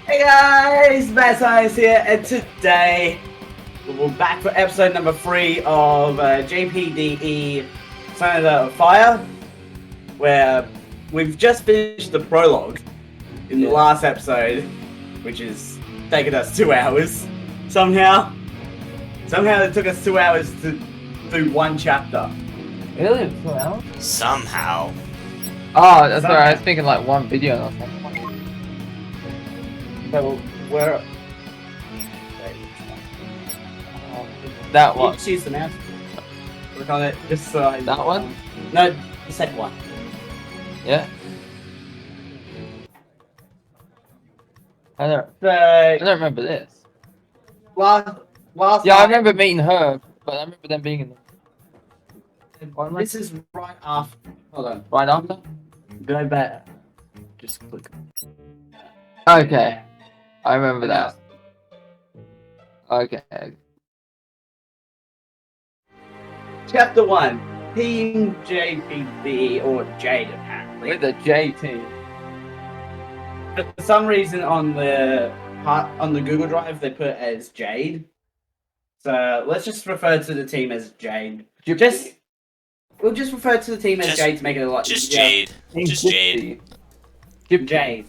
Hey guys, Matt Science here, and today we're back for episode number 3 of JPDE Senator of Fire, where we've just finished the prologue in the last episode, which has taken us 2 hours. Somehow it took us 2 hours to do one chapter. Really? 2 hours? Somehow. Oh, that's alright. I was thinking like one video or something. So we're... That You one. just use the mouse. Click on it, just so I... That one? No, the second one. Yeah. I don't So, remember this. last Yeah, I time- remember meeting her, but I remember them being in the... This is right after. Hold on. Right after? Go back. Just click. Okay. I remember that. Okay. Chapter 1. Team JPDE or Jade apparently. With the J team. For some reason on the Google Drive they put it as Jade. So let's just refer to the team as Jade. We'll just refer to the team as Jade to make it a lot Just easier. Jade. Just Jade. Jade.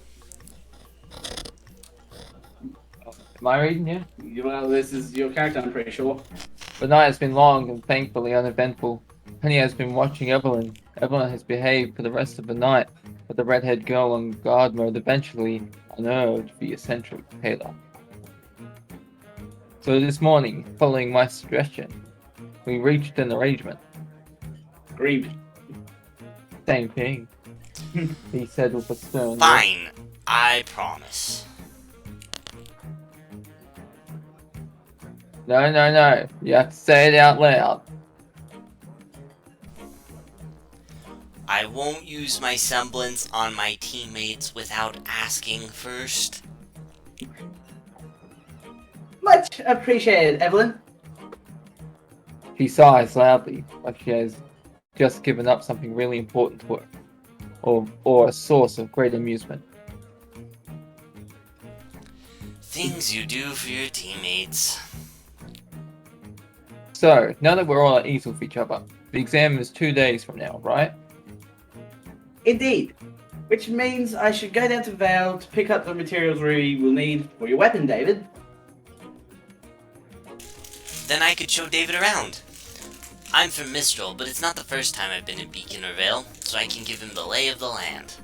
Am I reading you? Well, this is your character, I'm pretty sure. The night has been long and thankfully uneventful. Penny has been watching Evelyn. Evelyn has behaved for the rest of the night, but the redhead girl on guard mode eventually unnerved the eccentric Taylor. So this morning, following my suggestion, we reached an arrangement. Agreed. Same thing, he said with a stern look. Fine. I promise. No. You have to say it out loud. I won't use my semblance on my teammates without asking first. Much appreciated, Evelyn. She sighs loudly, like she has just given up something really important to her, or a source of great amusement. Things you do for your teammates. So, now that we're all at ease with each other, the exam is 2 days from now, right? Indeed. Which means I should go down to Vale to pick up the materials we will need for your weapon, David. Then I could show David around. I'm from Mistral, but it's not the first time I've been in Beacon or Vale, so I can give him the lay of the land.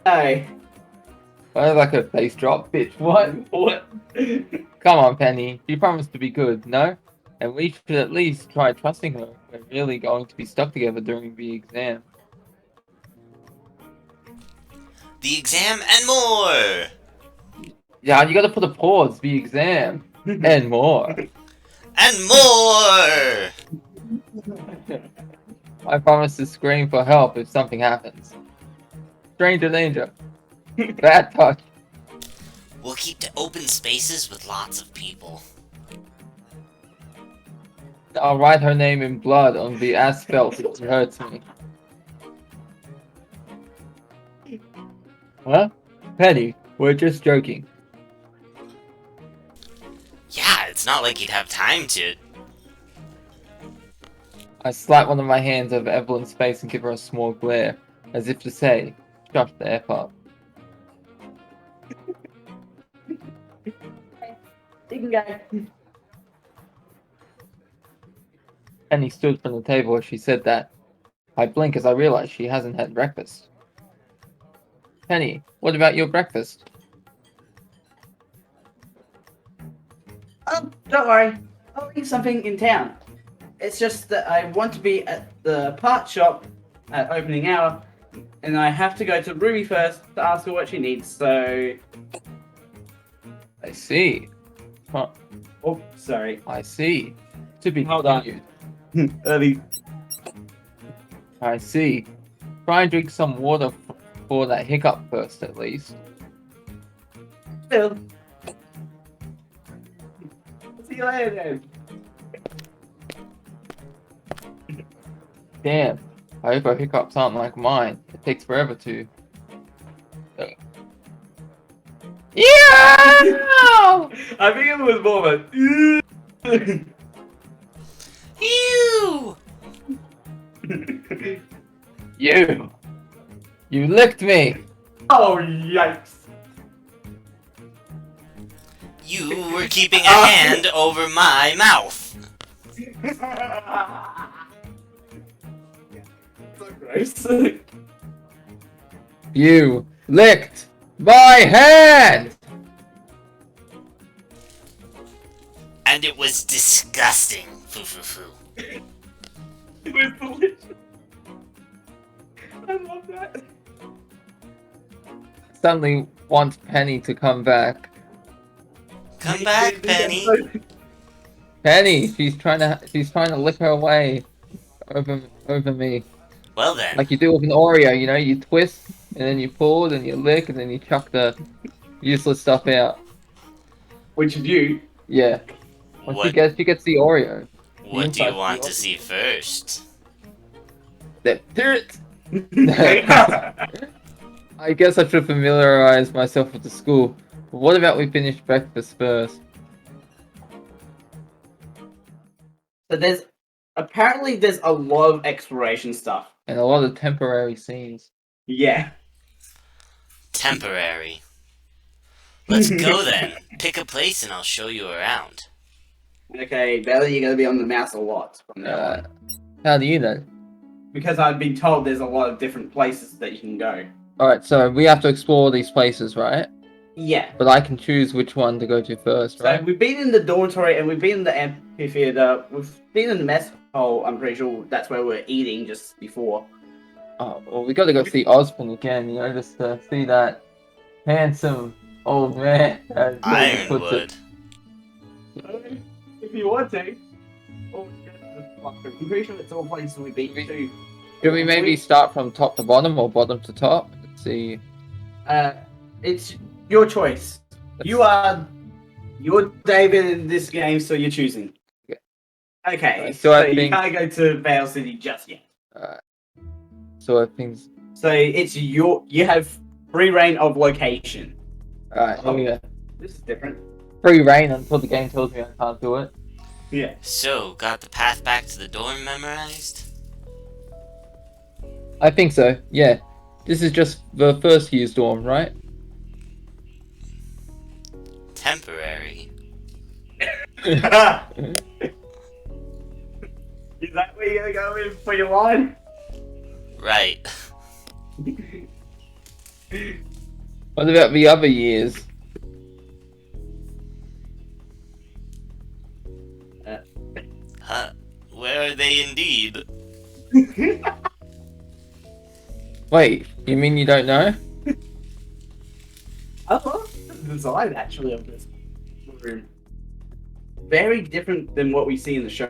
Hey. I like a face drop, bitch. What? Come on, Penny. You promised to be good, no? And we should at least try trusting her. We're really going to be stuck together during the exam. The exam and more! Yeah, you gotta put a pause, the exam. And more. And more! I promise to scream for help if something happens. Stranger danger. Bad touch. We'll keep to open spaces with lots of people. I'll write her name in blood on the asphalt. It hurts me. Huh? Penny, we're just joking. Yeah, it's not like you'd have time to... I slap one of my hands over Evelyn's face and give her a small glare, as if to say, shut the F up. You can go. Penny stood from the table as she said that. I blink as I realize she hasn't had breakfast. Penny, what about your breakfast? Oh, don't worry. I'll eat something in town. It's just that I want to be at the part shop at opening hour, and I have to go to Ruby first to ask her what she needs, so... I see. Huh, Oh, sorry. I see. To be Hold on. continued. Early. I see. Try and drink some water for that hiccup first, at least. Still. See you later, then. Damn. I hope her hiccups aren't like mine. It takes forever to. Yeah! I think it was more of a. Ew! You licked me. Oh yikes! You were keeping a hand over my mouth. So gross. You licked my hand. And it was disgusting. Foo foo foo. It was delicious. I love that. Suddenly wants Penny to come back. Come back, Penny. Penny, she's trying to lick her away over me. Well then. Like you do with an Oreo, you know, you twist and then you pull and then you lick and then you chuck the useless stuff out. Which is you. Yeah. Once What? she gets the Oreo. What do you Inside want the to see first? That I guess I should familiarize myself with the school. But what about we finish breakfast first? So there's a lot of exploration stuff. And a lot of temporary scenes. Yeah. Temporary. Let's go then. Pick a place and I'll show you around. Okay, Bailey, you're gonna be on the mouse a lot from now on. How do you know? Because I've been told there's a lot of different places that you can go. Alright, so we have to explore these places, right? Yeah. But I can choose which one to go to first, So right? we've been in the dormitory and we've been in the amphitheater. We've been in the mess hall. I'm pretty sure that's where we're eating just before. Oh, well, we gotta go see Osborne again, you know, just to see that handsome old man. As David puts it. Ironwood. If you want to. Oh, I'm pretty sure it's all places we've been to. Should we maybe start from top to bottom or bottom to top? Let's see. It's your choice. You're David in this game, so you're choosing. Okay. Okay, So I you think- can't go to Vale City just yet. So I think. So it's you have free reign of location. Alright, here we go. This is different. Free reign until the game tells me I can't do it. Yeah. So, got the path back to the dorm memorized? I think so, yeah. This is just the first year's dorm, right? Temporary. Is that where you're gonna go in for your line? Right. What about the other years? Huh. Where are they indeed? Wait, you mean you don't know? I love the design actually of this room. Very different than what we see in the show.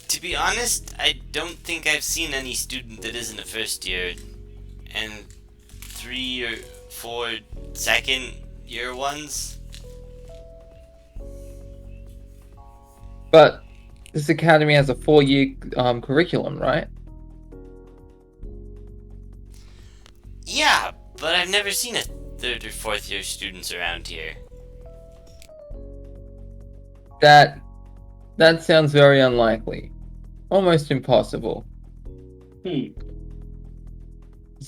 To be honest, I don't think I've seen any student that isn't a first year, and 3 or 4 second year ones. But this academy has a 4-year curriculum, right? Yeah, but I've never seen a 3rd or 4th year students around here. That sounds very unlikely. Almost impossible. This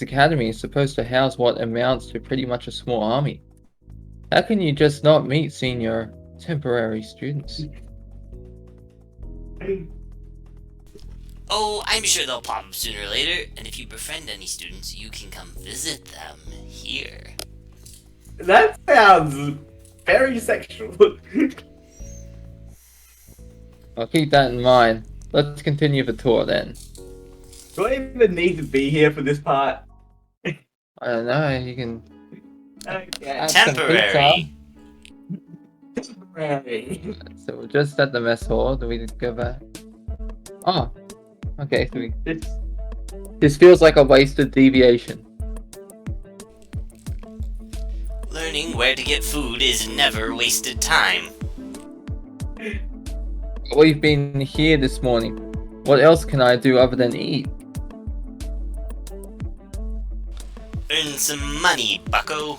academy is supposed to house what amounts to pretty much a small army. How can you just not meet senior temporary students? Oh, I'm sure they'll pop up sooner or later, and if you befriend any students, you can come visit them here. That sounds very sexual. I'll keep that in mind. Let's continue the tour then. Do I even need to be here for this part? I don't know, you can... Okay. Have some Temporary. Temporary. So we're just at the mess hall. Do we go back? Oh, okay. So this feels like a wasted deviation. Learning where to get food is never wasted time. We've been here this morning. What else can I do other than eat? Earn some money, bucko.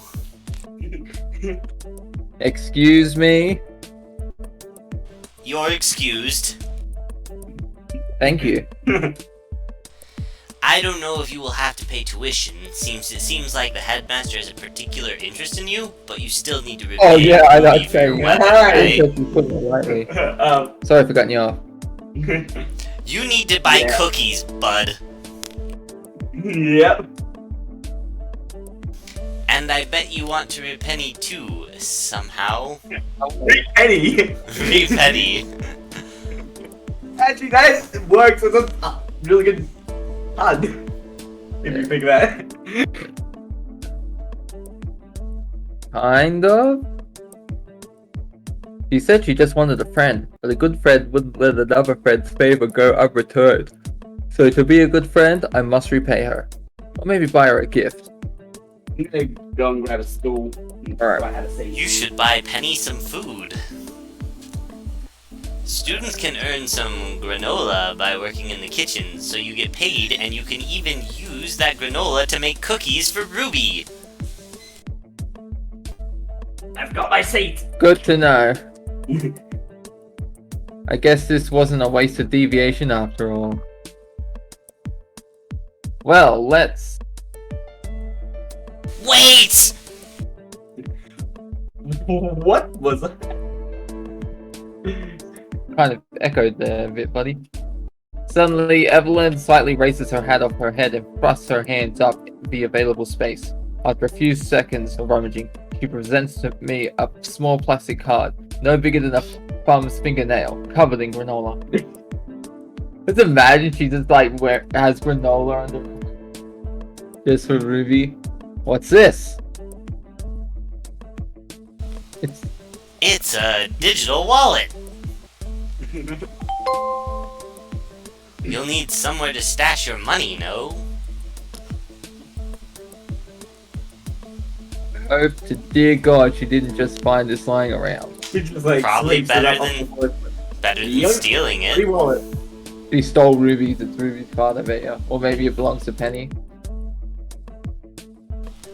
Excuse me? You're excused. Thank you. I don't know if you will have to pay tuition. It seems like the headmaster has a particular interest in you, but you still need to repay. Oh yeah, I know. Ruby for your Saying weapon, that. right? Lightly. Sorry for cutting you off. You need to buy Yeah. cookies, bud. Yep. And I bet you want to repay too, somehow. Eddie. Repay. Actually, that works as a really good pun. If you think that. Kind of? She said she just wanted a friend, but a good friend wouldn't let another friend's favor go unreturned. So to be a good friend, I must repay her. Or maybe buy her a gift. I'm gonna go and grab a stool. Alright. I had a seat. You should buy Penny some food. Students can earn some granola by working in the kitchen, so you get paid and you can even use that granola to make cookies for Ruby. I've got my seat. Good to know. I guess this wasn't a wasted deviation after all. Well, let's... Wait! What was that? Kind of echoed there a bit, buddy. Suddenly, Evelyn slightly raises her hat off her head and thrusts her hands up the available space. After a few seconds of rummaging, she presents to me a small plastic card, no bigger than a thumb's fingernail, covered in granola. Just imagine she just like has granola under. Just for Ruby. What's this? It's a digital wallet. You'll need somewhere to stash your money, no? Hope to dear God she didn't just find this lying around. She just, like, Probably slips it better up than- off the floor. Better than Yep. stealing Free it. wallet. She stole Ruby's, it's Ruby's card, I bet ya. Or maybe it belongs to Penny.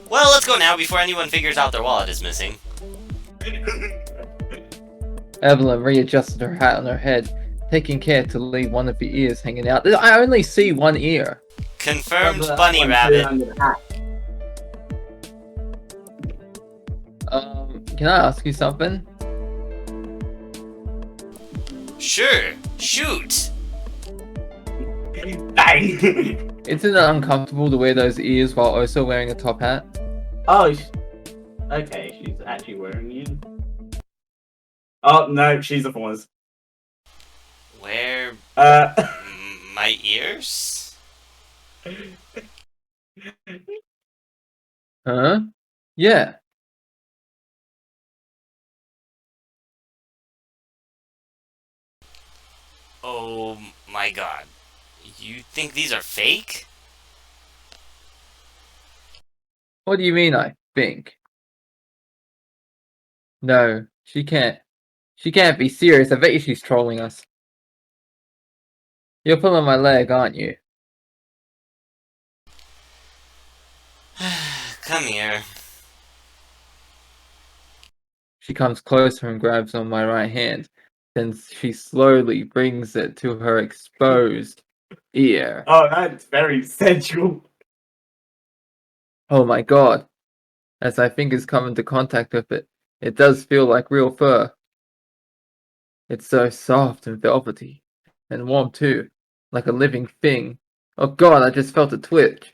Well, let's go now before anyone figures out their wallet is missing. Evelyn readjusted her hat on her head, taking care to leave one of the ears hanging out. I only see one ear. Confirmed That's bunny one rabbit. under the hat. Can I ask you something? Sure, shoot. Bang! Isn't it uncomfortable to wear those ears while also wearing a top hat? Oh, okay, she's actually wearing it. Oh, no, she's a Fawners. Where Uh, my ears? Huh? Yeah. Oh my god. You think these are fake? What do you mean, I think? No, she can't. She can't be serious. I bet you she's trolling us. You're pulling my leg, aren't you? Come here. She comes closer and grabs on my right hand. Then she slowly brings it to her exposed ear. oh, that's very sensual. Oh my god. As my fingers come into contact with it, it does feel like real fur. It's so soft and velvety. And warm too. Like a living thing. Oh god, I just felt a twitch.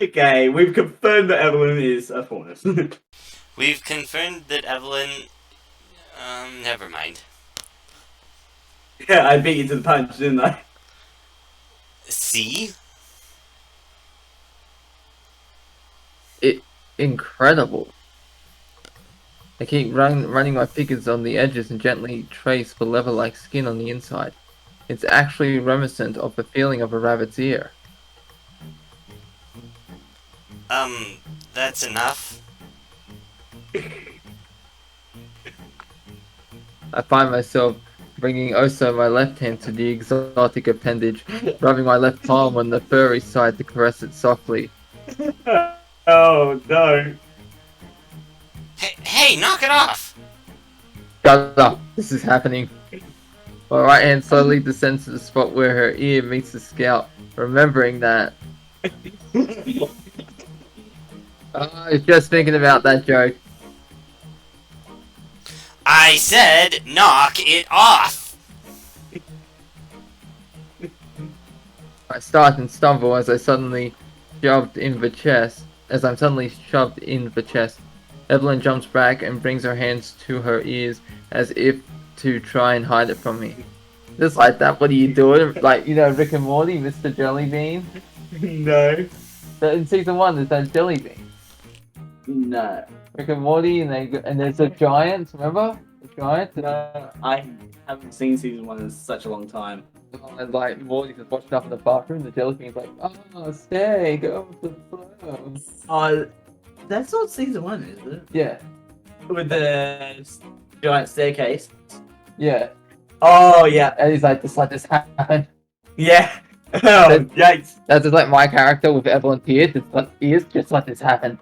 Okay, we've confirmed that Evelyn is a Fawners. We've confirmed that Evelyn... never mind. Yeah, I beat you to the punch, didn't I? See? Incredible. I keep running my fingers on the edges and gently trace the leather-like skin on the inside. It's actually reminiscent of the feeling of a rabbit's ear. That's enough. I find myself bringing also my left hand to the exotic appendage, rubbing my left palm on the furry side to caress it softly. Oh no. Hey, knock it off! Shut up! This is happening. My right hand slowly descends to the spot where her ear meets the scalp, remembering that. I was just thinking about that joke. I said knock it off! I start and stumble as I'm suddenly shoved in the chest. Evelyn jumps back and brings her hands to her ears as if to try and hide it from me. Just like that, what are you doing? Like, you know, Rick and Morty, Mr. Jellybean? No. In season 1, there's that Jellybean. No. Rick and Morty, and there's a giant, remember? The giant? No, I haven't seen season 1 in such a long time. And like, Morty's just watching up in the bathroom, the Jellybean's like, oh, stay, go with the flow. That's not season 1, is it? Yeah. With the giant staircase. Yeah. Oh, yeah. And he's like, just let this happen. Yeah. Oh, yikes. That's just like my character with Evelyn here, just let this happen.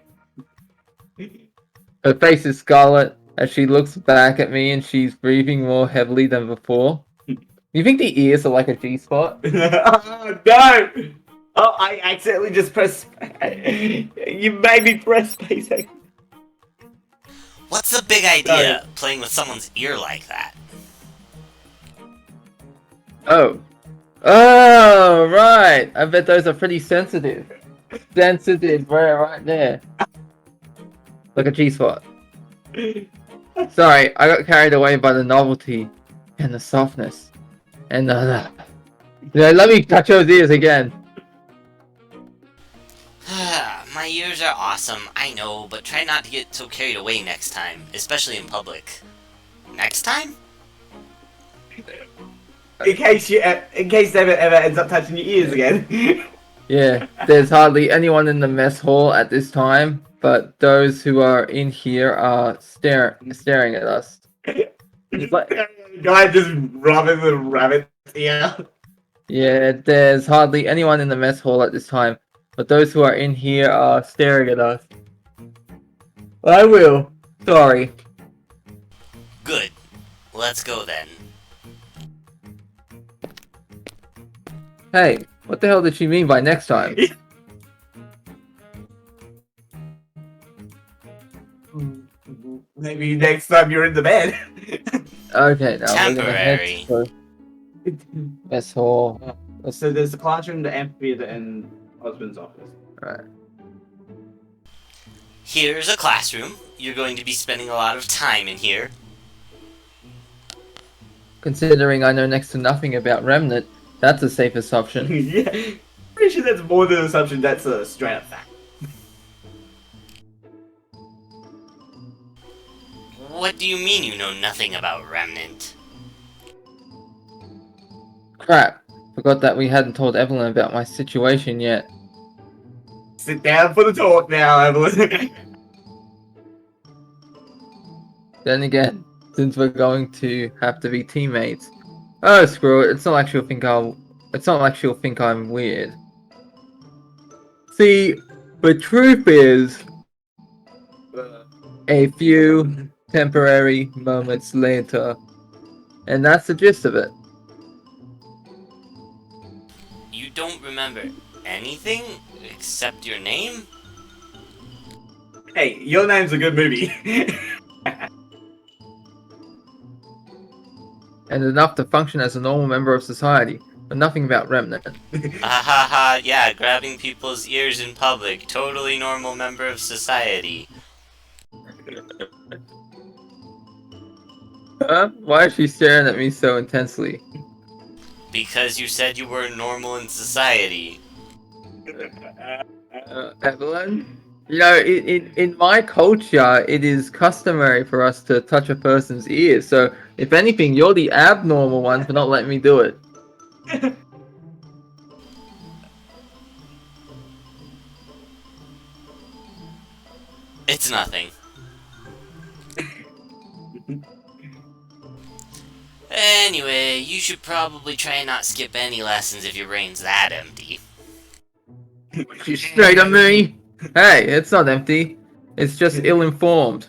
Her face is scarlet as she looks back at me and she's breathing more heavily than before. You think the ears are like a G-spot? Oh, no! Oh, I accidentally just pressed... You made me press space. What's the big idea, playing with someone's ear like that? Oh. Oh, right. I bet those are pretty sensitive. Sensitive, right there. Like a G-spot. Sorry, I got carried away by the novelty and the softness. And let me touch those ears again. My ears are awesome, I know, but try not to get so carried away next time, especially in public. Next time? In case David ever ends up touching your ears again. Yeah, there's hardly anyone in the mess hall at this time, but those who are in here are staring at us. It's like, Guy just rubbing the rabbit's ear. yeah, there's hardly anyone in the mess hall at this time, but those who are in here are staring at us. I will. Sorry. Good. Let's go then. Hey, what the hell did she mean by next time? Maybe next time you're in the bed. Okay, now we're gonna Temporary. head to the mess hall. So there's the classroom, the amphitheater, and husband's office. Right. Here's a classroom. You're going to be spending a lot of time in here. Considering I know next to nothing about Remnant, that's a safe assumption. Yeah, pretty sure that's more than an assumption. That's a straight up fact. What do you mean you know nothing about Remnant? Crap. Forgot that we hadn't told Evelyn about my situation yet. Sit down for the talk now, Evelyn. Then again, since we're going to have to be teammates. Oh, screw it. It's not like she'll think I'm weird. See, the truth is, a few temporary moments later, and that's the gist of it. You don't remember anything except your name? Hey, Your Name's a good movie. And enough to function as a normal member of society, but nothing about Remnant. Ha, yeah, grabbing people's ears in public. Totally normal member of society. Huh? Why is she staring at me so intensely? Because you said you were normal in society. Evelyn? You know, in my culture, it is customary for us to touch a person's ears, so if anything, you're the abnormal one for not letting me do it. It's nothing. Anyway, you should probably try and not skip any lessons if your brain's that empty. You straight at me? Hey, it's not empty. It's just ill-informed.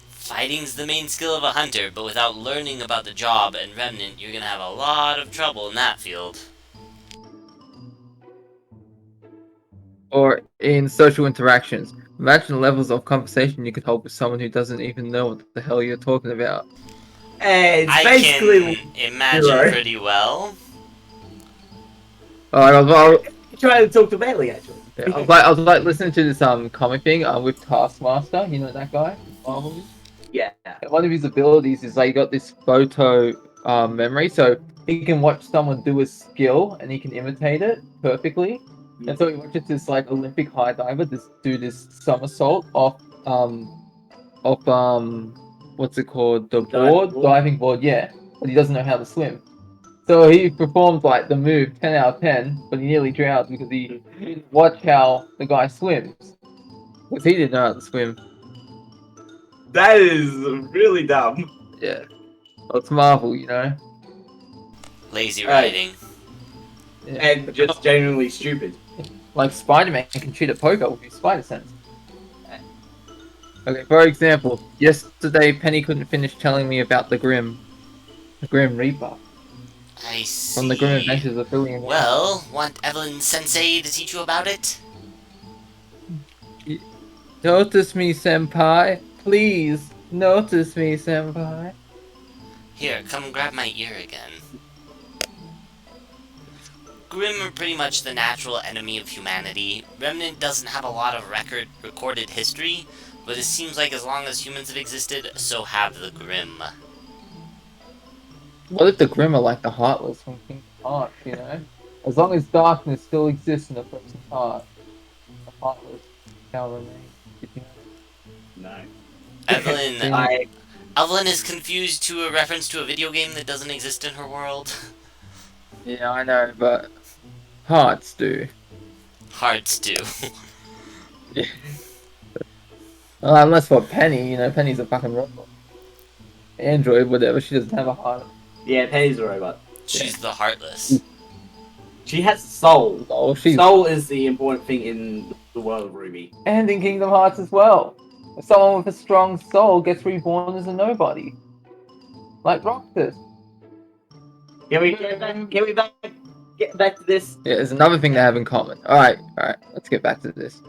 Fighting's the main skill of a hunter, but without learning about the job and Remnant, you're gonna have a lot of trouble in that field. Or in social interactions. Imagine the levels of conversation you could hold with someone who doesn't even know what the hell you're talking about. It's I basically can imagine Zero. pretty well. I trying to talk to Bailey actually. was like listening to this comic thing with Taskmaster. You know that guy? Marvel? Yeah. And one of his abilities is like he got this photo memory, so he can watch someone do a skill and he can imitate it perfectly. And so he watches this like Olympic high diver do this somersault off what's it called, the diving board, yeah, but he doesn't know how to swim. So he performed like the move 10 out of 10, but he nearly drowned because he didn't watch how the guy swims, because he didn't know how to swim. That is really dumb. Yeah, well, it's Marvel, you know. Lazy writing. Yeah. And just genuinely stupid. Like Spider-Man can cheat at poker with his spider sense. Okay, for example, yesterday Penny couldn't finish telling me about the Grim Reaper I see. from the Grim Adventures of Billy and Well, want Evelyn Sensei to teach you about it? Notice me, senpai. Please, notice me, senpai. Here, come grab my ear again. Grim are pretty much the natural enemy of humanity. Remnant doesn't have a lot of recorded history, but it seems like as long as humans have existed, so have the Grim. What if the Grim are like the Heartless from Kingdom Hearts, you know? As long as darkness still exists in a person's heart, the Heartless shall remain. Did you know? No. Evelyn, Evelyn is confused to a reference to a video game that doesn't exist in her world. Yeah, I know, but hearts do. Hearts do. Yeah. Well, unless for Penny, you know, Penny's a fucking robot. Android, whatever, she doesn't have a heart. Yeah, Penny's a robot. She's the Heartless. She has soul. Oh, she's... Soul is the important thing in the world of Ruby. And in Kingdom Hearts as well. Someone with a strong soul gets reborn as a nobody. Like Roxas. Can we get back to this? Yeah, there's another thing they have in common. Alright, let's get back to this.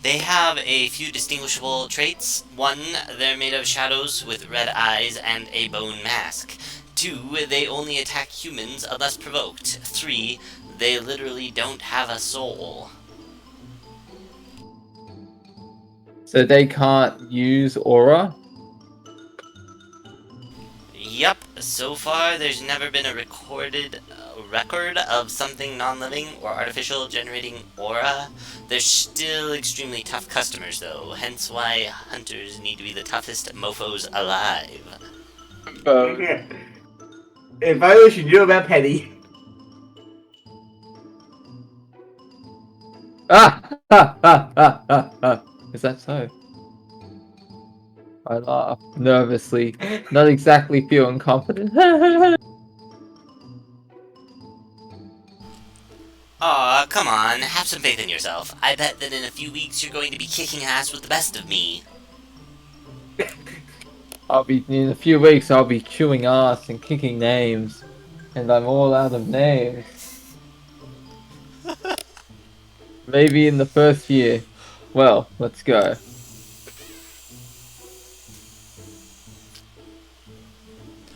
They have a few distinguishable traits. 1, they're made of shadows with red eyes and a bone mask. 2, they only attack humans unless provoked. 3, they literally don't have a soul. So they can't use aura? Yup, so far there's never been a recorded record of something non-living or artificial generating aura. They're still extremely tough customers though, hence why hunters need to be the toughest mofos alive. If only she knew about Penny. Is that so? I laugh nervously, not exactly feeling confident. Aw, come on, have some faith in yourself. I bet that in a few weeks you're going to be kicking ass with the best of me. In a few weeks I'll be chewing ass and kicking names. And I'm all out of names. Maybe in the first year. Well, let's go.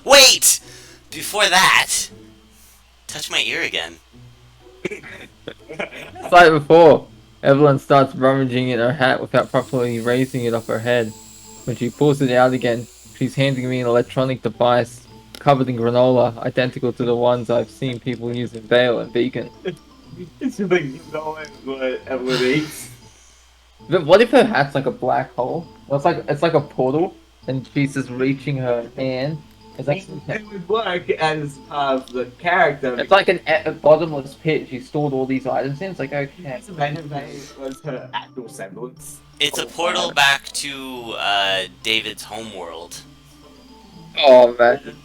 Wait! Before that, touch my ear again. It's like before. Evelyn starts rummaging in her hat without properly raising it off her head. When she pulls it out again, she's handing me an electronic device covered in granola, identical to the ones I've seen people use in Vale and Beacon. It's like knowing what Evelyn eats. But what if her hat's like a black hole? Well, it's like a portal, and she's just reaching her hand. It's like It would work as part of the character. it's like a bottomless pit. She stored all these items in. It's like okay. It's amazing that it was her actual semblance. It's a portal back to David's homeworld. Oh man.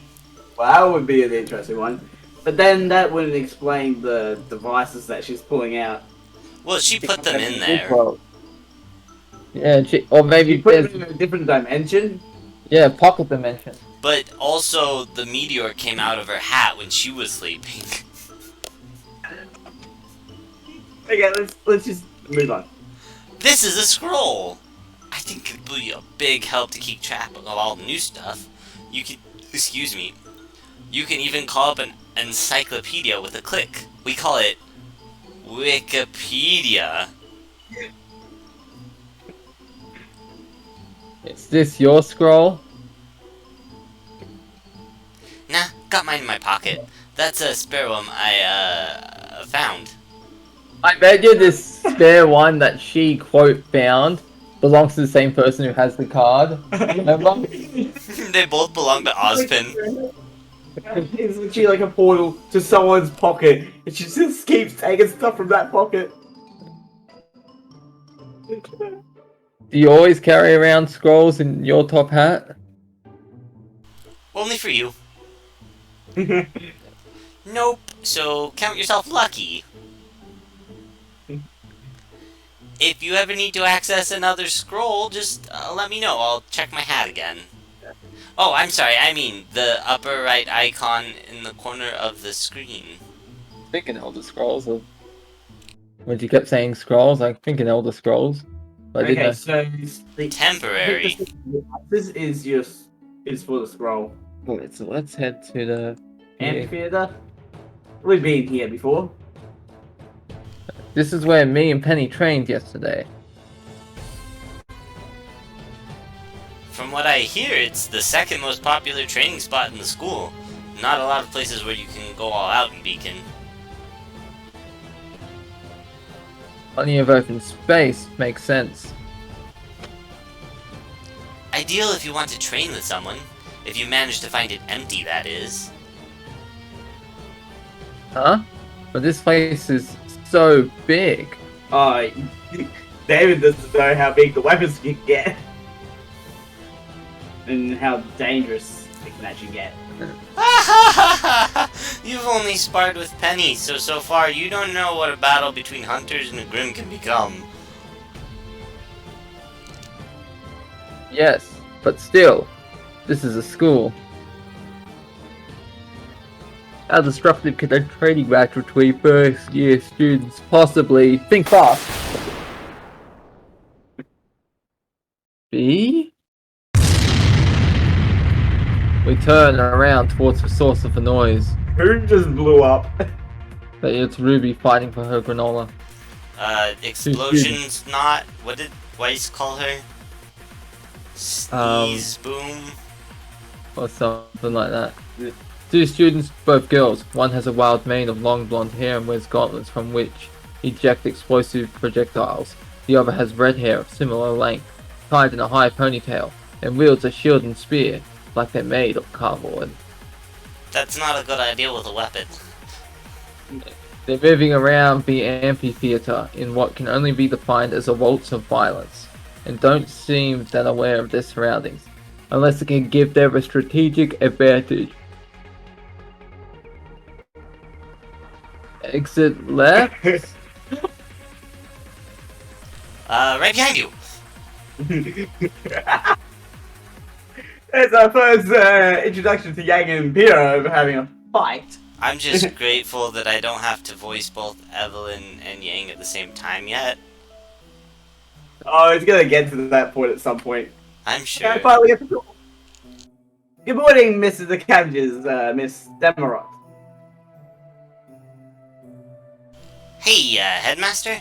Well, that would be an interesting one. But then that wouldn't explain the devices that she's pulling out. Well, she put them in there. Well, yeah, or She maybe put there's them in a different dimension. yeah pocket dimension. But also, the meteor came out of her hat when she was sleeping. Okay, let's just move on. This is a scroll! I think it would be a big help to keep track of all the new stuff. You can, excuse me, you can even call up an encyclopedia with a click. We call it Wikipedia. Is this your scroll? Nah, got mine in my pocket. That's a spare one I found. I bet you this spare one that she quote found belongs to the same person who has the card. Remember? They both belong to Ozpin. It's literally like a portal to someone's pocket, and she just keeps taking stuff from that pocket. Do you always carry around scrolls in your top hat? Only for you. Nope, so count yourself lucky. If you ever need to access another scroll, just let me know. I'll check my hat again. Oh, I'm sorry, I mean the upper right icon in the corner of the screen. Thinking Elder Scrolls. When you kept saying scrolls, I'm thinking Elder Scrolls. But I didn't Okay, know. so the Temporary. This is for the scroll. Alright, so let's head to the Amphitheater. We've been here before. This is where me and Penny trained yesterday. From what I hear, it's the second most popular training spot in the school. Not a lot of places where you can go all out in Beacon. Plenty of open space makes sense. Ideal if you want to train with someone. If you manage to find it empty, that is. Huh? But this place is so big. David doesn't know how big the weapons can get. And how dangerous they can actually get. You've only sparred with Penny, so far you don't know what a battle between hunters and a Grim can become. Yes, but still, this is a school. How destructive can a training match between first year students possibly think fast be? We turn around towards the source of the noise. Who just blew up? But it's Ruby fighting for her granola. Explosions not... What did Weiss call her? Sneeze, boom. Or something like that. Two students, both girls. One has a wild mane of long blonde hair and wears gauntlets from which eject explosive projectiles. The other has red hair of similar length, tied in a high ponytail, and wields a shield and spear, like they're made of cardboard. That's not a good idea with a weapon. They're moving around the amphitheater in what can only be defined as a waltz of violence, and don't seem that aware of their surroundings, unless it can give them a strategic advantage. Exit left? Right behind you! It's our first introduction to Yang and Piro having a fight. I'm just grateful that I don't have to voice both Evelyn and Yang at the same time yet. Oh, it's gonna get to that point at some point. I'm sure. Okay, finally get to talk. Good morning, Mrs. the Cabbages, Miss Demarot. Hey, Headmaster?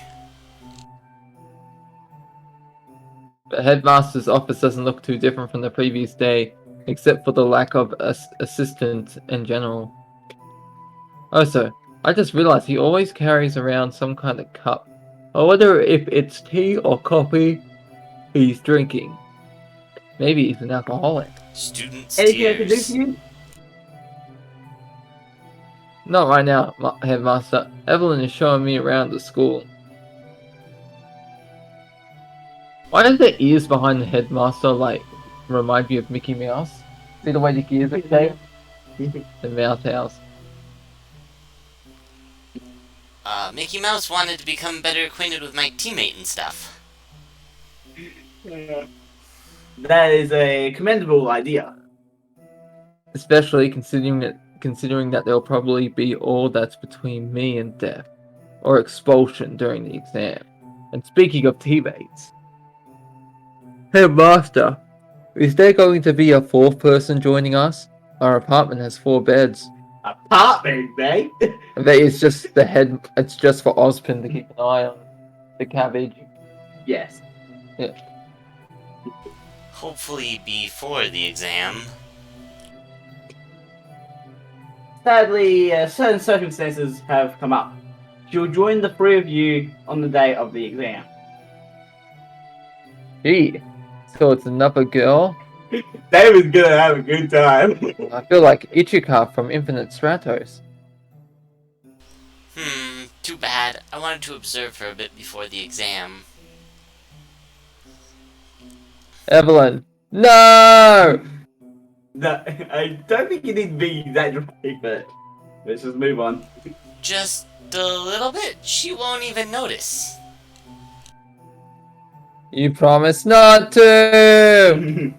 The headmaster's office doesn't look too different from the previous day, except for the lack of assistant in general. Also, I just realized he always carries around some kind of cup. I wonder if it's tea or coffee he's drinking. Maybe he's an alcoholic. Students' Anything I can do tears. for you? Not right now, headmaster. Evelyn is showing me around the school. Why does the ears behind the headmaster, like, remind me of Mickey Mouse? See the way the gears are shaped? The mouth house. Mickey Mouse wanted to become better acquainted with my teammate and stuff. That is a commendable idea. Especially considering that there'll probably be all that's between me and death. Or expulsion during the exam. And speaking of teammates. Hey Master, is there going to be a fourth person joining us? Our apartment has 4 beds. Apartment, mate? It's just it's just for Ozpin to keep an eye on the cabbage. Yes. Yeah. Hopefully before the exam. Sadly, certain circumstances have come up. She'll join the 3 of you on the day of the exam. Gee, so it's another girl? David's gonna have a good time. I feel like Ichika from Infinite Stratos. Too bad. I wanted to observe her a bit before the exam. Evelyn, no! No, I don't think you need to be that dramatic, but let's just move on. Just a little bit. She won't even notice. You promised not to!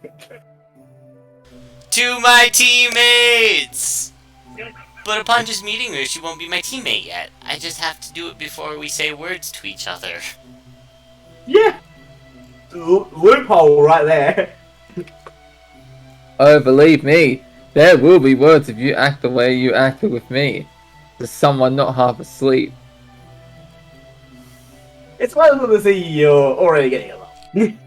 To my teammates! But upon just meeting her, she won't be my teammate yet. I just have to do it before we say words to each other. Yeah! Loophole right there. Oh, believe me, there will be words if you act the way you acted with me. To someone not half asleep. It's wonderful to see you're already getting along.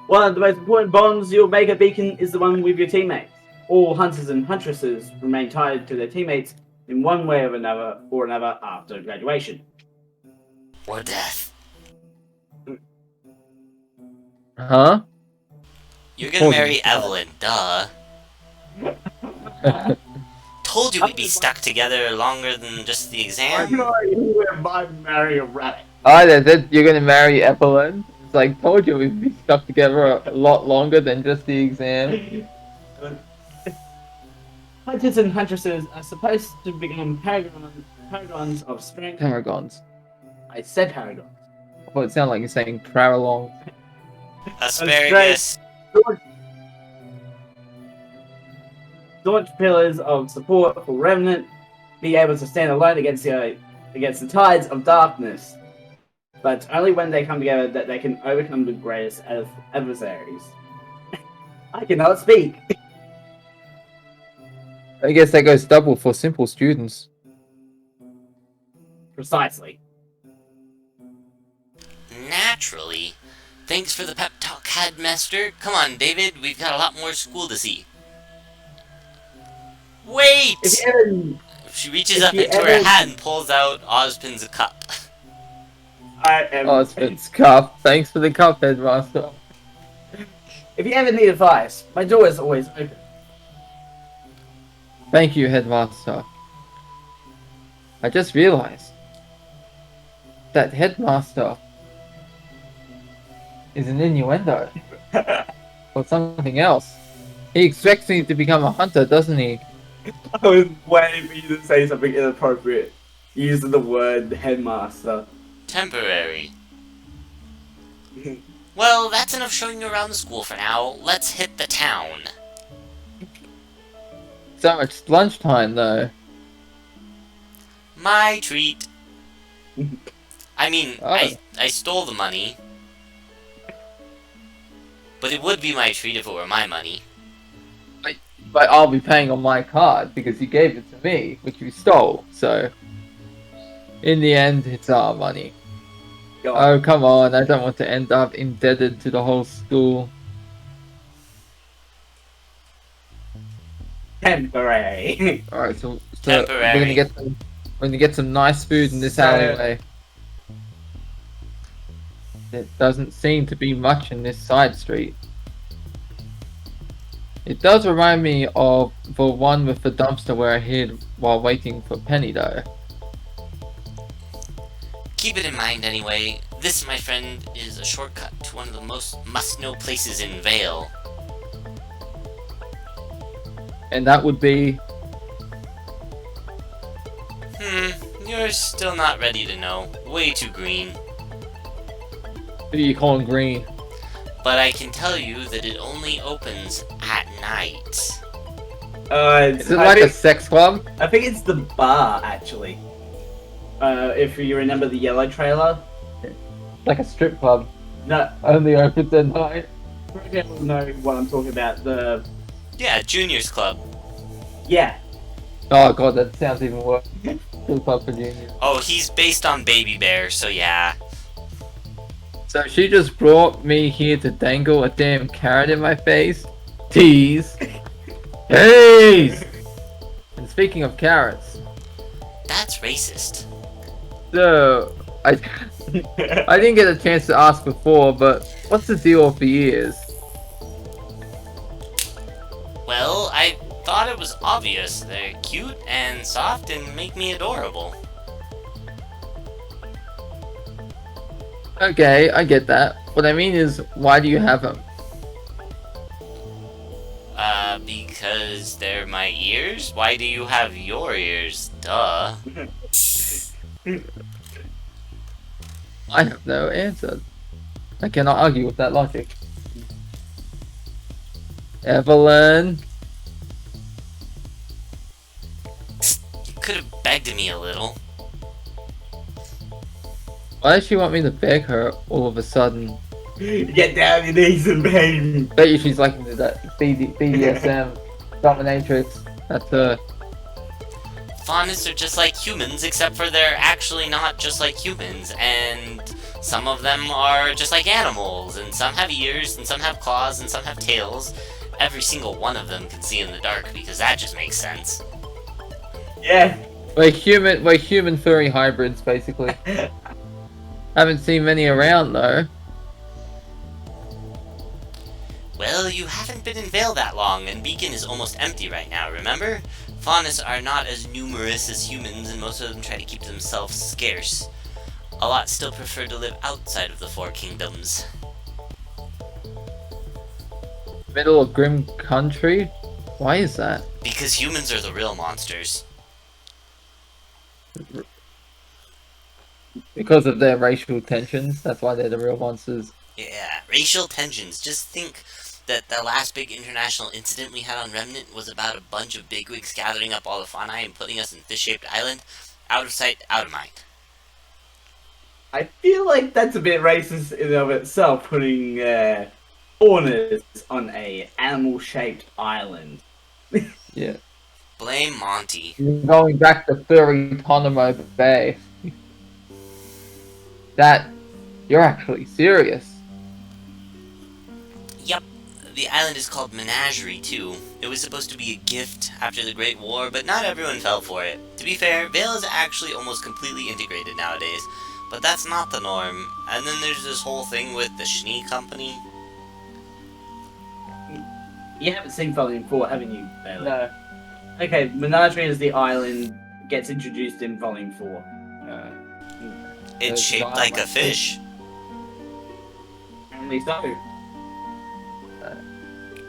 One of the most important bonds you'll make at Beacon is the one with your teammates. All hunters and huntresses remain tied to their teammates in one way or another after graduation. Or death. Huh? You're gonna marry Evelyn, duh. Told you we'd be stuck together longer than just the exam. I marry a rabbit. Oh, that you're gonna marry Evelyn? It's like, told you we'd be stuck together a lot longer than just the exam. Hunters and huntresses are supposed to become paragons of strength. Paragons. I said paragons. I thought it sounded like you're saying Paralong. Asparagus. Staunch pillars of support for Remnant, be able to stand alone against the tides of darkness. But only when they come together that they can overcome the greatest adversaries. I cannot speak. I guess that goes double for simple students. Precisely. Naturally. Thanks for the pep talk, headmaster. Come on, David, we've got a lot more school to see. Wait! She reaches up into her hat and pulls out Ozpin's cup. I am. Ozpin's cup. Thanks for the cup, Headmaster. If you ever need advice, my door is always open. Thank you, Headmaster. I just realized that Headmaster is an innuendo. Or something else. He expects me to become a hunter, doesn't he? I was waiting for you to say something inappropriate using the word headmaster. Temporary. Well, that's enough showing you around the school for now. Let's hit the town. So much lunchtime, though. My treat. I mean, Oh. I stole the money. But it would be my treat if it were my money. But I'll be paying on my card because you gave it to me, which you stole. So, in the end, it's our money. Oh, come on. I don't want to end up indebted to the whole school. Temporary. Alright, so Temporary. we're gonna get some nice food in this alleyway. There doesn't seem to be much in this side street. It does remind me of the one with the dumpster where I hid while waiting for Penny, though. Keep it in mind anyway. This, my friend, is a shortcut to one of the most must-know places in Vale. And that would be... You're still not ready to know. Way too green. Who do you call him green? But I can tell you that it only opens at night. Is it like a sex club? I think it's the bar, actually. If you remember the yellow trailer. Like a strip club. No, Only opens at night. you know what I'm talking about. Yeah, Juniors Club. Yeah. Oh god, that sounds even worse. Strip club for juniors. Oh, he's based on Baby Bear, so yeah. So she just brought me here to dangle a damn carrot in my face? Tease. Tease! And speaking of carrots, That's racist. so I didn't get a chance to ask before, but what's the deal with the ears? Well, I thought it was obvious. They're cute and soft and make me adorable. Okay, I get that. What I mean is, why do you have them? Because they're my ears? Why do you have your ears? Duh. I have no answer. I cannot argue with that logic. Evelyn? You could have begged me a little. Why does she want me to beg her all of a sudden? Get down your knees and bang. Bet you she's like into that BDSM dominatrix. That's her. Faunists are just like humans, except for they're actually not just like humans, and some of them are just like animals, and some have ears, and some have claws, and some have tails. Every single one of them can see in the dark, because that just makes sense. Yeah. We're human furry hybrids, basically. Haven't seen many around though. Well, you haven't been in Vale that long, and Beacon is almost empty right now, remember? Faunists are not as numerous as humans, and most of them try to keep themselves scarce. A lot still prefer to live outside of the Four Kingdoms. Middle of grim country? Why is that? Because humans are the real monsters. Because of their racial tensions. That's why they're the real monsters. Yeah, racial tensions. Just think that the last big international incident we had on Remnant was about a bunch of bigwigs gathering up all the fauna and putting us in fish-shaped island. Out of sight, out of mind. I feel like that's a bit racist in and of itself, putting faunas on a animal-shaped island. Yeah. Blame Monty. You're going back to furry Tonomo Bay. That... You're actually serious. Yep, the island is called Menagerie, too. It was supposed to be a gift after the Great War, but not everyone fell for it. To be fair, Vale is actually almost completely integrated nowadays, but that's not the norm. And then there's this whole thing with the Schnee Company. You haven't seen Volume 4, haven't you, Bailey? No. Okay, Menagerie is the island gets introduced in Volume 4. It's shaped like a fish. Only so.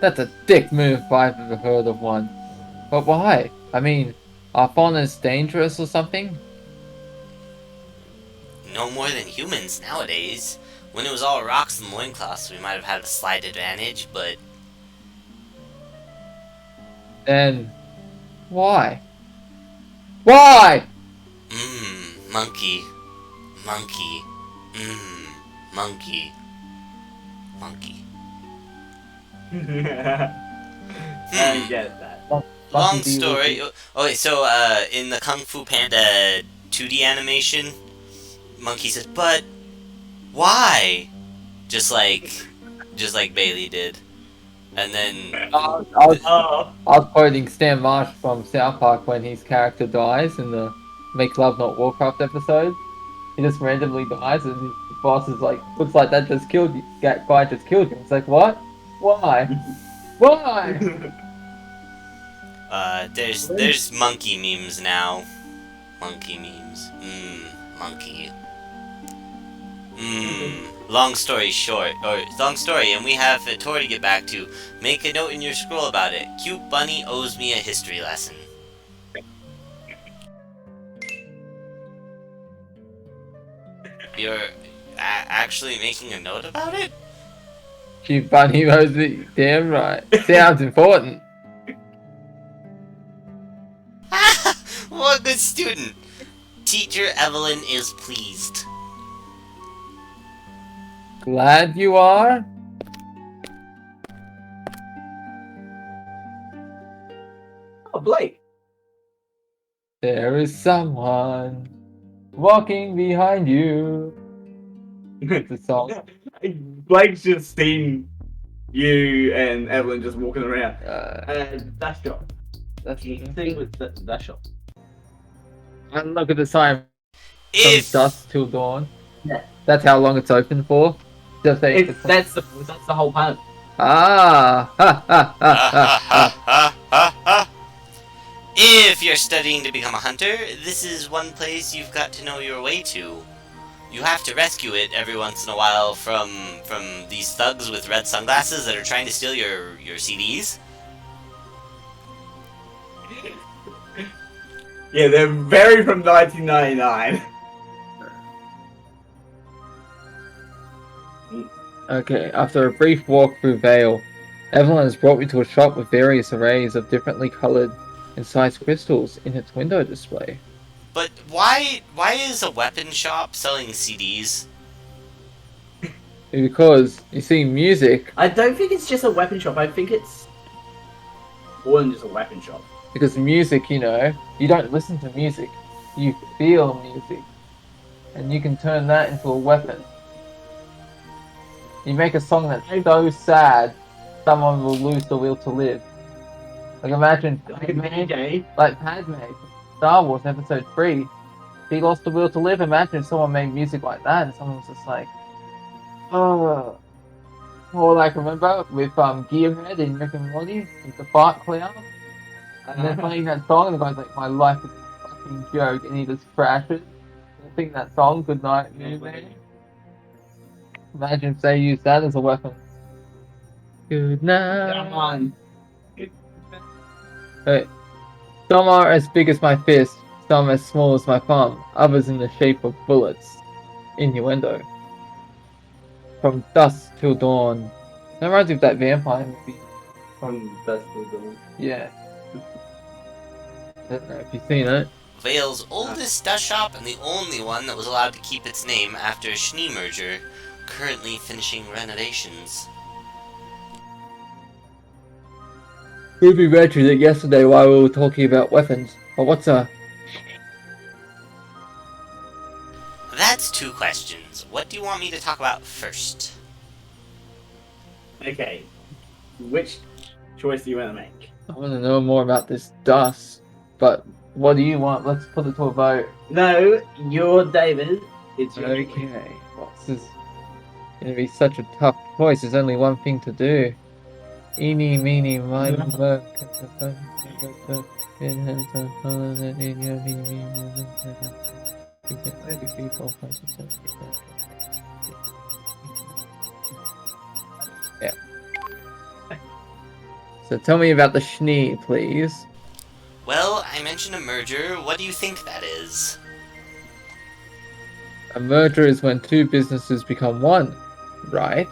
That's a dick move if I've ever heard of one. But why? I mean, are faunas dangerous or something? No more than humans nowadays. When it was all rocks and loincloths, we might have had a slight advantage, but... Then... Why? Why? Monkey. Monkey. Monkey. Monkey. I get that. Long story. Okay, so in the Kung Fu Panda 2D animation, Monkey says, "But why?" Just like Bailey did, and then I was quoting Stan Marsh from South Park when his character dies in the Make Love Not Warcraft episode. He just randomly dies, and his boss is like, "Looks like that just killed you. That guy just killed you." It's like, what? Why? Why? there's monkey memes now. Monkey memes. Monkey. Long story short, or long story, and we have a tour to get back to. Make a note in your scroll about it. Cute Bunny owes me a history lesson. You're actually making a note about it? Cute bunny Rosie, damn right. Sounds important. What a good student! Teacher Evelyn is pleased. Glad you are? Oh, Blake. There is someone walking behind you. It's a song. Blake's just seen you and Evelyn just walking around. That shot. That's The thing with that shot. And look at the time from If dusk till dawn. Yeah. That's how long it's open for. Just say That's the whole point. Ah! Ha ha ha ha ha! if you're studying to become a hunter, this is one place you've got to know your way to. You have to rescue it every once in a while from these thugs with red sunglasses that are trying to steal your CDs. Yeah, they're very from 1999. Okay, after a brief walk through Vale, Evelyn has brought me to a shop with various arrays of differently coloured and sized crystals in its window display. But why is a weapon shop selling CDs? Because, you see, music, I don't think it's just a weapon shop. I think it's more than just a weapon shop. because music, you know, you don't listen to music, you feel music. And you can turn that into a weapon. You make a song that's so sad, someone will lose the will to live. Like imagine, like Padme, Star Wars Episode 3, he lost the will to live. Imagine if someone made music like that and someone was just like, oh. Or like, remember with Gearhead in Rick and Morty, with the fart cloud? And they're playing that song and the guy's like, my life is a fucking joke, and he just crashes. I think that song, Good Night, New Man. Imagine if they used that as a weapon. Good night. Come on. Hey. Some are as big as my fist, some as small as my palm, others in the shape of bullets. Innuendo. From dusk till dawn. That reminds me of that vampire movie. From Dusk Till Dawn. Yeah. I don't know if you've seen it. Vale's oldest dust shop and the only one that was allowed to keep its name after a Schnee merger, currently finishing renovations. Ruby mentioned it yesterday while we were talking about weapons. But what's a... That's two questions. What do you want me to talk about first? Okay. Which choice do you want to make? I want to know more about this dust. But what do you want? Let's put it to a vote. No, you're David. It's your Okay. Well, this is going to be such a tough choice. There's only one thing to do. Eeny, meeny, miny, mo. Yeah. So tell me about the Schnee, please. Well, I mentioned a merger. What do you think that is? A merger is when two businesses become one, right?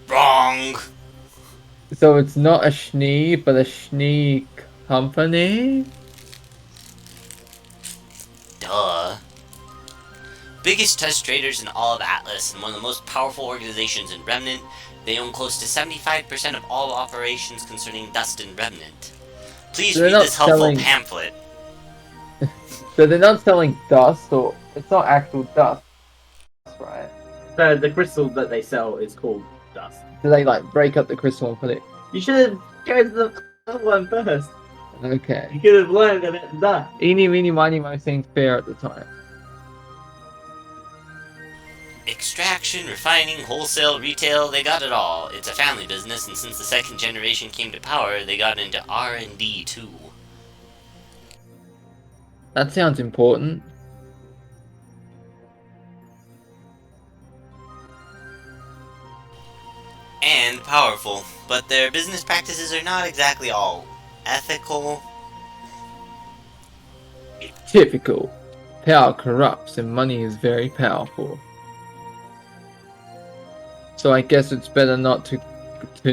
Wrong! So it's not a Schnee, but a Schnee company? Duh. Biggest test traders in all of Atlas and one of the most powerful organizations in Remnant, they own close to 75% of all operations concerning Dust and Remnant. Please So read they're this not helpful selling- pamphlet. So they're not selling dust, or it's not actual dust, right? The crystal that they sell is called Dust. Do they like break up the crystal and put it? You should have chosen the other one first. Okay. You could have learned about Dust. Eeny, meeny, miny, mo seemed fair at the time. Extraction, refining, wholesale, retail, they got it all. It's a family business, and since the second generation came to power, they got into R&D too. That sounds important. though, but their business practices are not exactly all ethical. Typical. Power corrupts and money is very powerful. So I guess it's better not to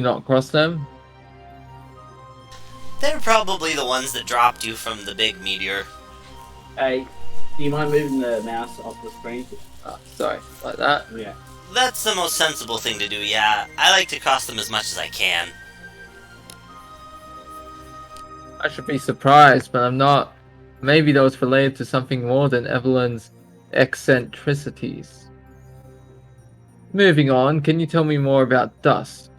not cross them. They're probably the ones that dropped you from the big meteor. Hey, do you mind moving the mouse off the screen? Sorry, like that. Yeah. That's the most sensible thing to do, yeah. I like to cross them as much as I can. I should be surprised, but I'm not. Maybe that was related to something more than Evelyn's eccentricities. Moving on, can you tell me more about dust?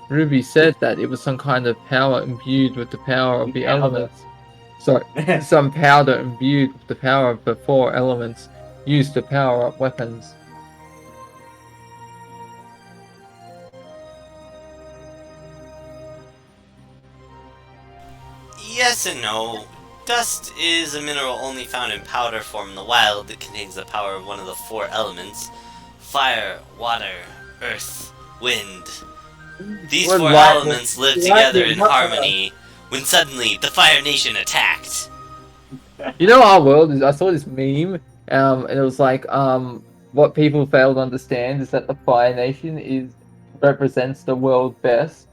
Ruby said that it was some kind of power imbued with the power of the elements. Sorry, some powder imbued with the power of the 4 elements used to power up weapons. Yes and no. Dust is a mineral only found in powder form in the wild that contains the power of one of the 4 elements. Fire, water, earth, wind. These 4 elements live together in harmony when suddenly the Fire Nation attacked. You know our world is. I saw this meme, and it was like, what people fail to understand is that the Fire Nation represents the world best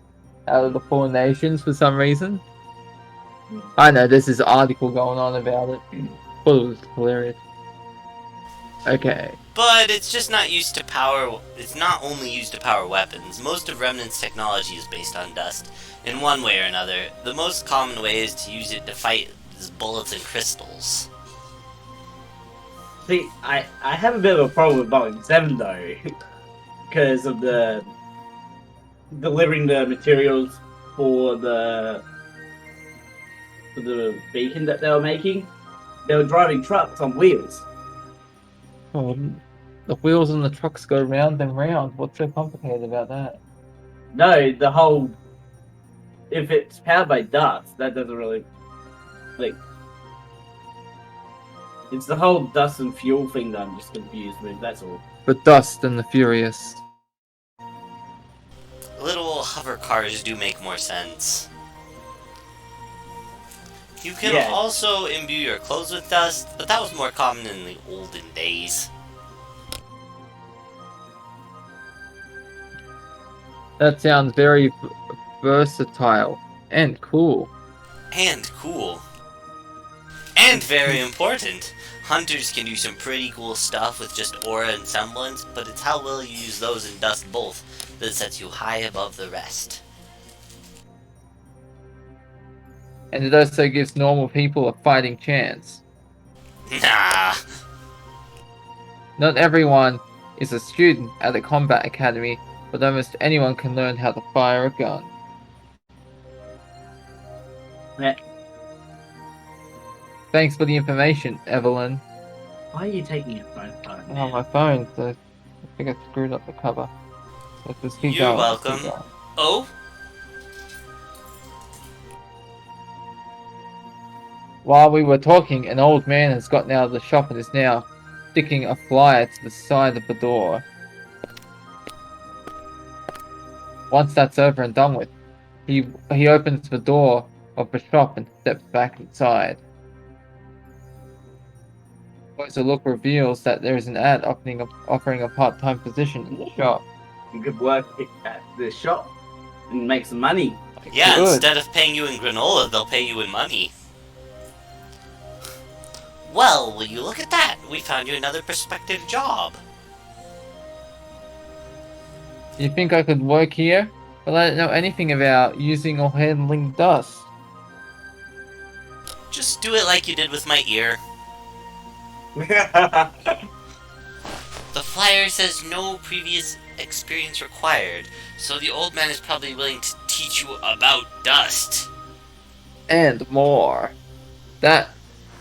out of the 4 nations for some reason. I know this is an article going on about it. Thought it was hilarious. Okay. But it's just not used to power. It's not only used to power weapons. Most of Remnant's technology is based on dust, in one way or another. The most common way is to use it to fight bullets and crystals. See, I have a bit of a problem with Volume 7 though, because of the delivering the materials for the beacon that they were making. They were driving trucks on wheels. Oh, the wheels on the trucks go round and round. What's so complicated about that? No, the whole... If it's powered by dust, that doesn't really... Like... It's the whole dust and fuel thing that I'm just confused with, that's all. The Dust and the Furious. Little hover cars do make more sense. You can Yeah. also imbue your clothes with dust, but that was more common in the olden days. That sounds very versatile and cool. And cool. And very important. Hunters can do some pretty cool stuff with just aura and semblance, but it's how well you use those and dust both that sets you high above the rest. And it also gives normal people a fighting chance. Nah. Not everyone is a student at a combat academy, but almost anyone can learn how to fire a gun. Yeah. Thanks for the information, Evelyn. Why are you taking your phone apart? Oh, my phone. I think I screwed up the cover. Let's just keep You're going. Let's keep welcome. going. Oh? While we were talking, an old man has gotten out of the shop and is now sticking a flyer to the side of the door. Once that's over and done with, he opens the door of the shop and steps back inside. Closer look reveals that there is an ad offering a part-time position in the shop. You could work at the shop and make some money. Yeah, Good. instead of paying you in granola, they'll pay you in money. Well, will you look at that? We found you another prospective job. You think I could work here? Well, I don't know anything about using or handling dust. Just do it like you did with my ear. The flyer says no previous experience required, so the old man is probably willing to teach you about dust. And more. That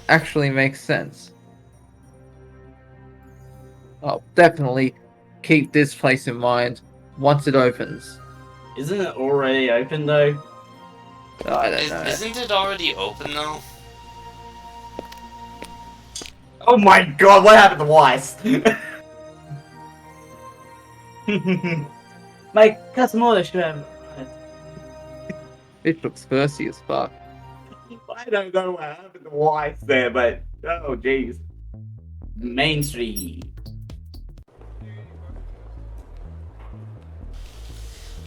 actually makes sense. I'll definitely keep this place in mind once it opens. Isn't it already open though? I don't know. Isn't it already open though? Oh my god, what happened to Weiss? My custom order should have. It looks thirsty as fuck. I don't know what happened to Weiss there, but oh jeez. Main Street.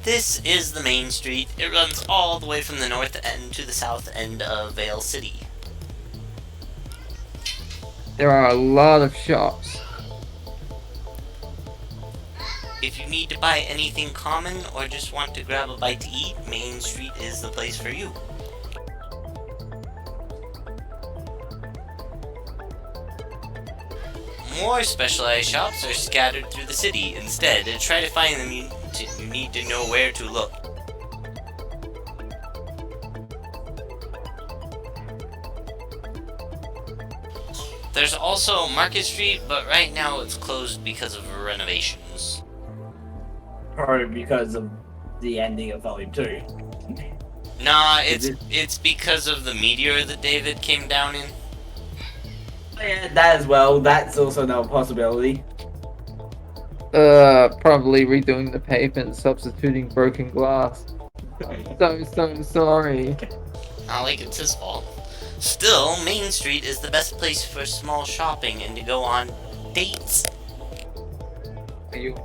This is the main street. It runs all the way from the north end to the south end of Vale City. There are a lot of shops. If you need to buy anything common or just want to grab a bite to eat, Main Street is the place for you. More specialized shops are scattered through the city. Instead, to try to find them, you need to know where to look. There's also Market Street, but right now it's closed because of renovations. Probably because of the ending of Volume 2. Nah, it's because of the meteor that David came down in. Yeah, that as well. That's also no possibility. Probably redoing the pavement, substituting broken glass. I'm so sorry. Not like it's his fault. Still, Main Street is the best place for small shopping and to go on dates. Are you?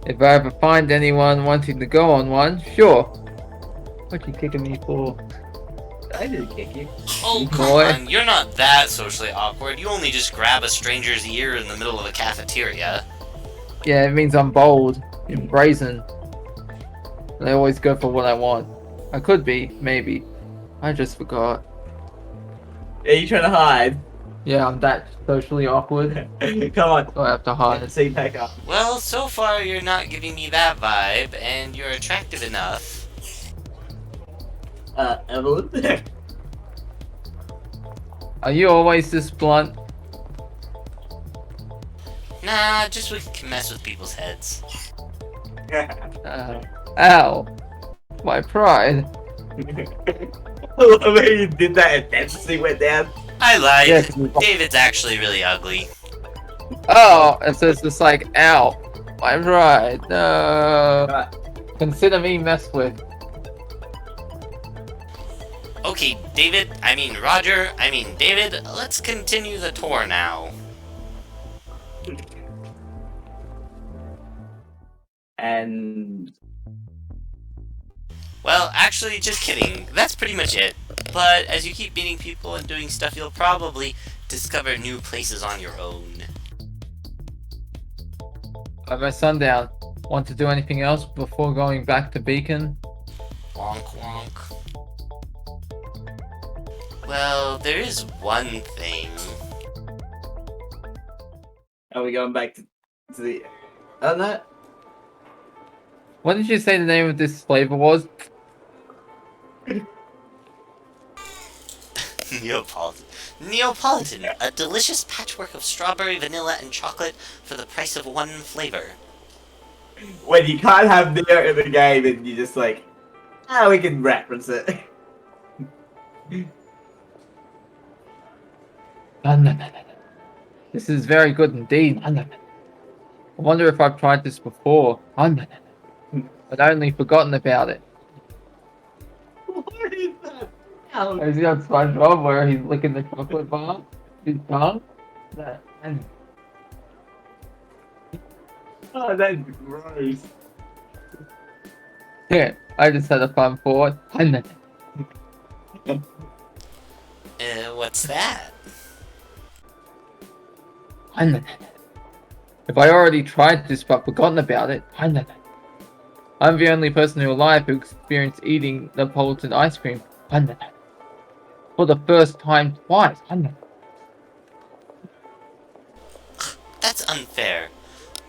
If I ever find anyone wanting to go on one, sure. What you kicking me for? I didn't kick you. Oh, come Boy. on, you're not that socially awkward. You only just grab a stranger's ear in the middle of a cafeteria. Yeah, it means I'm bold and brazen. And I always go for what I want. I could be, maybe. I just forgot. Are you trying to hide? Yeah, I'm that socially awkward. Come on. So I have to hide. See, back up. Well, so far you're not giving me that vibe, and you're attractive enough. Evelyn? Are you always this blunt? Nah, just we can mess with people's heads. Ow. My pride. I love how you did that and then the went down. I lied. Yeah, 'cause we- David's actually really ugly. Oh, and so it's just like, ow. My pride. No. Right. Consider me messed with. Okay, David, David, let's continue the tour now. And Well, actually, just kidding. That's pretty much it. But as you keep meeting people and doing stuff, you'll probably discover new places on your own. By sundown. Want to do anything else before going back to Beacon? Wonk wonk. Well, there is one thing. are we going back to the other? What did you say the name of this flavor was? Neapolitan. Neapolitan, a delicious patchwork of strawberry, vanilla, and chocolate for the price of one flavor. When you can't have beer in the game and you just like, we can reference it. This is very good indeed. I wonder if I've tried this before. But only forgotten about it. What is that? Has he got SpongeBob where he's licking the chocolate bar? His tongue? That. Oh, that's gross. Yeah, I just had a fun thought. What's that? If I already tried this but forgotten about it, I'm the only person alive who experienced eating Neapolitan ice cream for the first time twice. That's unfair.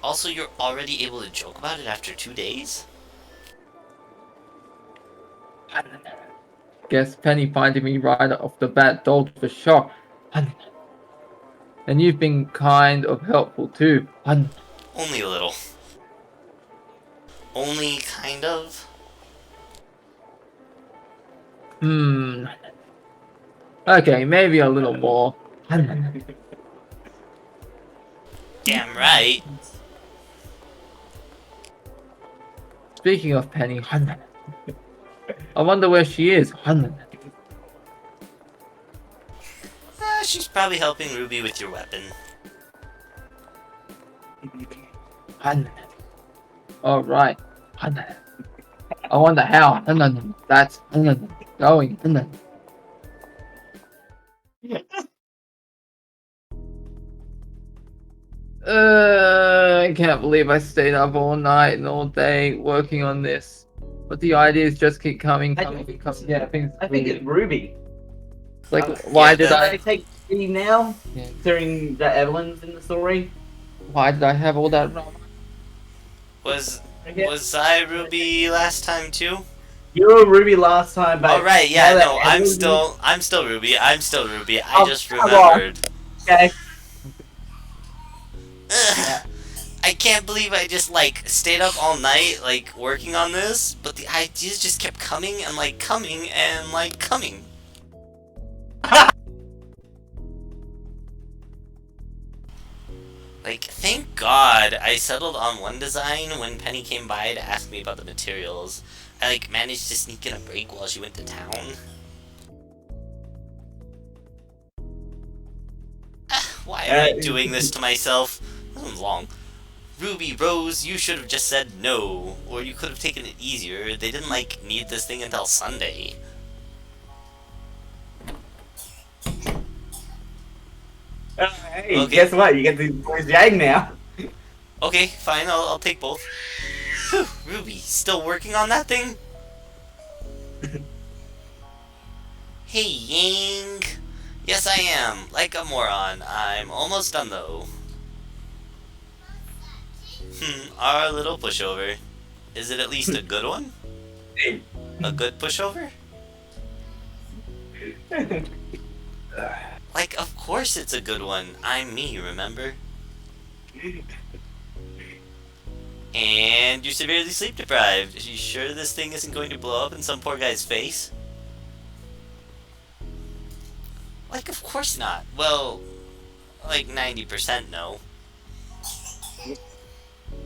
Also, you're already able to joke about it after 2 days? Guess Penny finding me right off the bat dulled for shock. And you've been kind of helpful too. Only a little. Only kind of? Okay, maybe a little more. Damn right. Speaking of Penny, I wonder where she is. She's probably helping Ruby with your weapon. All right. I wonder how. That's going. I can't believe I stayed up all night and all day working on this. But the ideas just keep coming. Yeah, I think it's Ruby. Like, why yeah, did I take me now? Yeah. Considering that Evelyn's in the story. Why did I have all that drama? Was I Ruby last time too? You were Ruby last time, but Oh right, yeah, now that no, I'm Evelyn's- still Ruby. I Oh, just come on. remembered. Okay. Ugh. I can't believe I just like stayed up all night like working on this, but the ideas just kept coming and like coming and like coming. Like, thank God I settled on one design when Penny came by to ask me about the materials. I like managed to sneak in a break while she went to town. Why am I doing this to myself? This one's long. Ruby, Rose, you should have just said no. Or you could have taken it easier. They didn't, like, need this thing until Sunday. Hey, Okay. guess what? You get to voice Jag now. Okay, fine, I'll take both. Whew, Ruby, still working on that thing? Hey, Ying. Yes, I am. Like a moron. I'm almost done, though. Our little pushover. Is it at least a good one? A good pushover? Like, of course it's a good one. I'm me, remember? And you're severely sleep deprived. Are you sure this thing isn't going to blow up in some poor guy's face? Like, of course not. Well, like 90% no.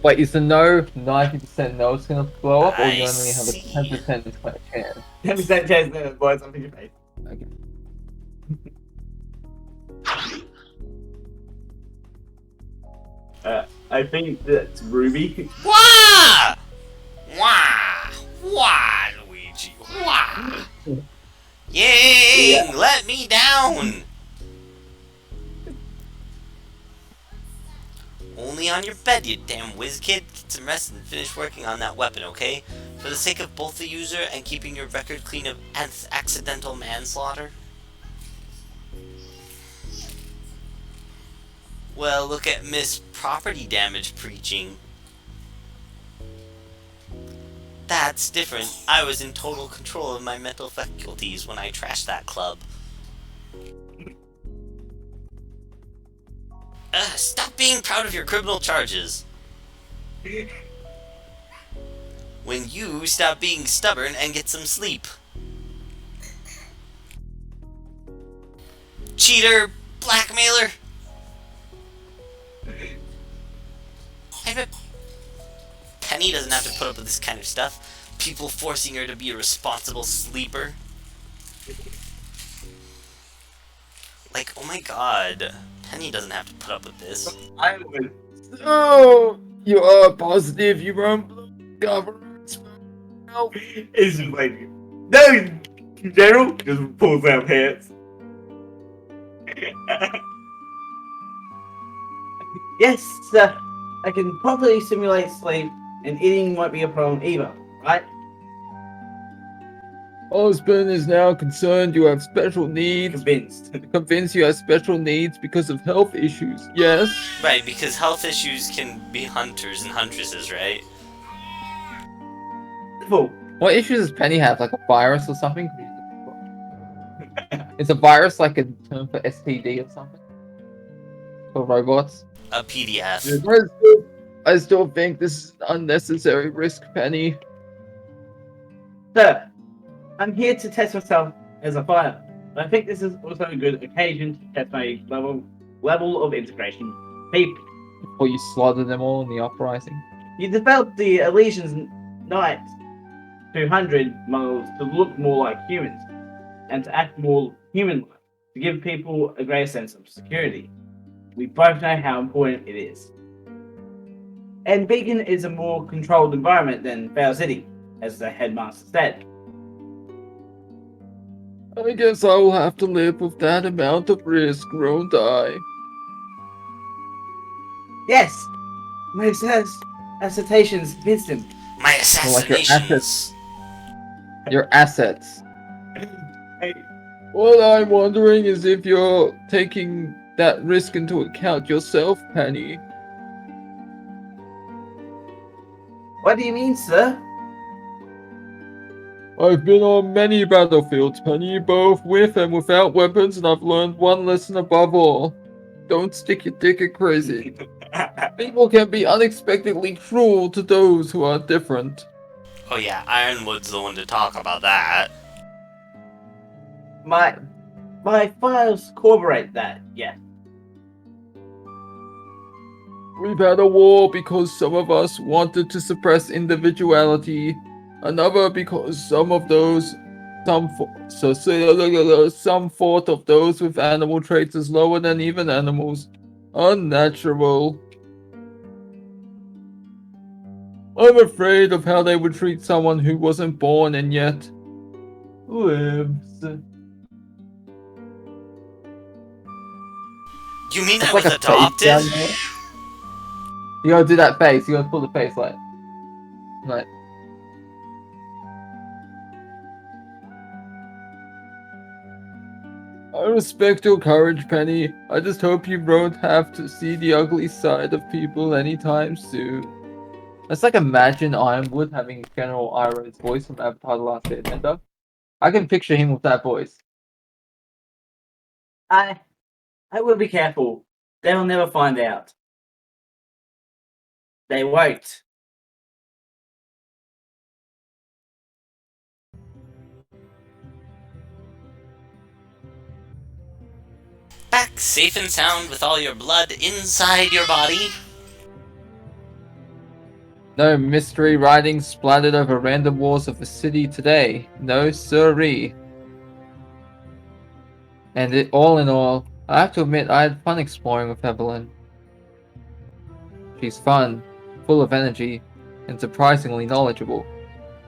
Wait, is the no 90% no it's gonna blow up, or I you only have a see. 10% chance? 10% chance that it blows up in your face. Okay. I think that's Ruby. Wah! Wah! Wah, Luigi! Wah! Ying! Let me down! Only on your bed, you damn whiz kid. Get some rest and finish working on that weapon, okay? For the sake of both the user and keeping your record clean of accidental manslaughter. Well, look at Miss Property Damage preaching. That's different. I was in total control of my mental faculties when I trashed that club. Stop being proud of your criminal charges. When you stop being stubborn and get some sleep. Cheater! Blackmailer! I bet Penny doesn't have to put up with this kind of stuff. People forcing her to be a responsible sleeper. Like, oh my god. Penny doesn't have to put up with this. I would. Oh, you are positive you won't blow the government's mouth. It's just like, no, General just pulls out pants. Yes, sir. I can properly simulate sleep, and eating won't be a problem either, right? Osborne is now concerned you have special needs. Convinced. Convinced you have special needs because of health issues. Yes? Right, because health issues can be hunters and huntresses, right? Cool. What issues does Penny have? Like a virus or something? Is a virus like a term for STD or something? For robots? A PDF. I still think this is an unnecessary risk, Penny. Sir, I'm here to test myself as a fighter, but I think this is also a good occasion to test my level of integration. People, Before you slaughter them all in the uprising. you developed the illusions Night 200 models to look more like humans and to act more human-like, to give people a greater sense of security. We both know how important it is. And Beacon is a more controlled environment than Vale City, as the headmaster said. I guess I will have to live with that amount of risk, won't I? Yes, my assertions against him. My Well, like your assassinations. Your assets. Hey, What I'm wondering is if you're taking that risk into account yourself, Penny. what do you mean, sir? I've been on many battlefields, Penny, both with and without weapons, and I've learned one lesson above all. Don't stick your dick in crazy. People can be unexpectedly cruel to those who are different. Oh yeah, Ironwood's the one to talk about that. My files corroborate that, yeah. We've had a war because some of us wanted to suppress individuality, another because some thought of those with animal traits as lower than even animals. Unnatural. I'm afraid of how they would treat someone who wasn't born and yet lives. You mean It's I like was a face adopted? down there. You gotta do that face. You gotta pull the face like. I respect your courage, Penny. I just hope you won't have to see the ugly side of people anytime soon. It's like imagine Ironwood having General Iroh's voice from Avatar: The Last Airbender. I can picture him with that voice. I will be careful. They'll never find out. They won't. Back safe and sound with all your blood inside your body. No mystery writings splattered over random walls of the city today. No siree. And all in all, I have to admit I had fun exploring with Evelyn. She's fun, full of energy, and surprisingly knowledgeable.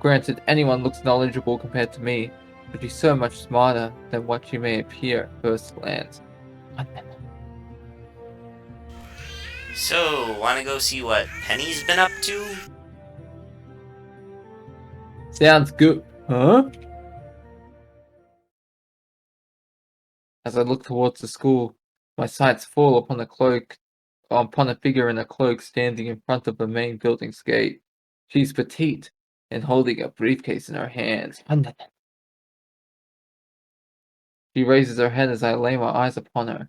Granted, anyone looks knowledgeable compared to me, but she's so much smarter than what she may appear at first glance. So, wanna go see what Penny's been up to? Sounds good. Huh? As I look towards the school, my sights fall upon a figure in a cloak standing in front of the main building's gate. She's petite and holding a briefcase in her hands. She raises her head as I lay my eyes upon her.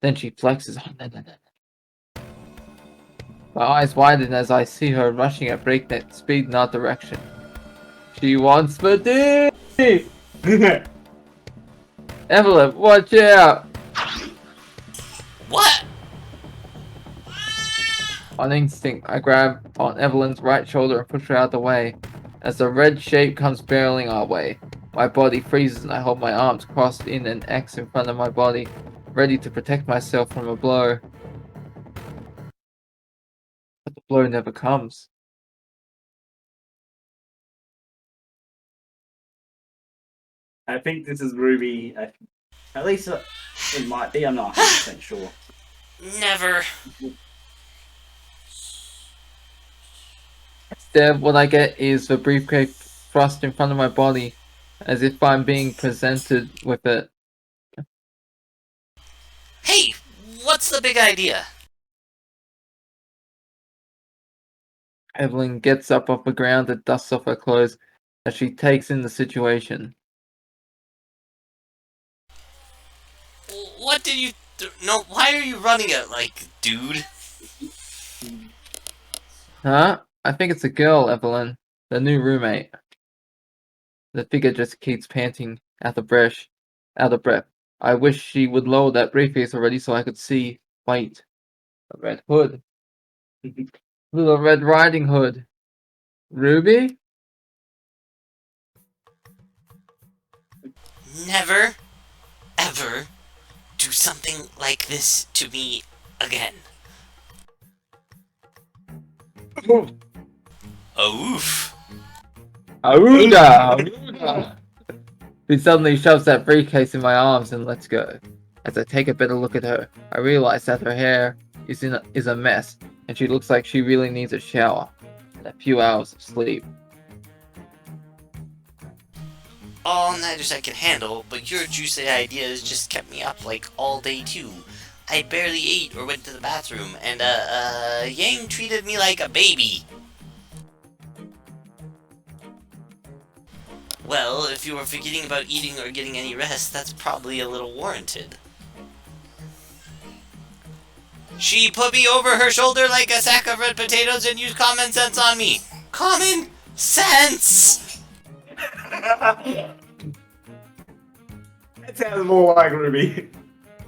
Then she flexes. My eyes widen as I see her rushing at breakneck speed in our direction. She wants the D! Evelyn, watch out! What? On instinct, I grab on Evelyn's right shoulder and push her out of the way. As the red shape comes barreling our way, my body freezes and I hold my arms crossed in an X in front of my body, ready to protect myself from a blow. But the blow never comes. I think this is Ruby. At least it might be. I'm not 100% sure. Never. Instead, what I get is the briefcase thrust in front of my body, as if I'm being presented with it. Hey, what's the big idea? Evelyn gets up off the ground and dusts off her clothes as she takes in the situation. What did you... No, why are you running it like, dude? Huh? I think it's a girl, Evelyn. The new roommate. The figure just keeps panting, out of breath. I wish she would lower that briefcase already so I could see. Wait. A red hood. Little Red Riding Hood. Ruby? never, ever do something like this to me again. Oof. Aruga! Aruga! He suddenly shoves that briefcase in my arms and lets go. As I take a better look at her, I realize that her hair is a mess, and she looks like she really needs a shower and a few hours of sleep. All-nighters I can handle, but your juicy ideas just kept me up like all day too. I barely ate or went to the bathroom, and Yang treated me like a baby. Well, if you were forgetting about eating or getting any rest, that's probably a little warranted. She put me over her shoulder like a sack of red potatoes and used common sense on me. Common sense! That sounds more like Ruby.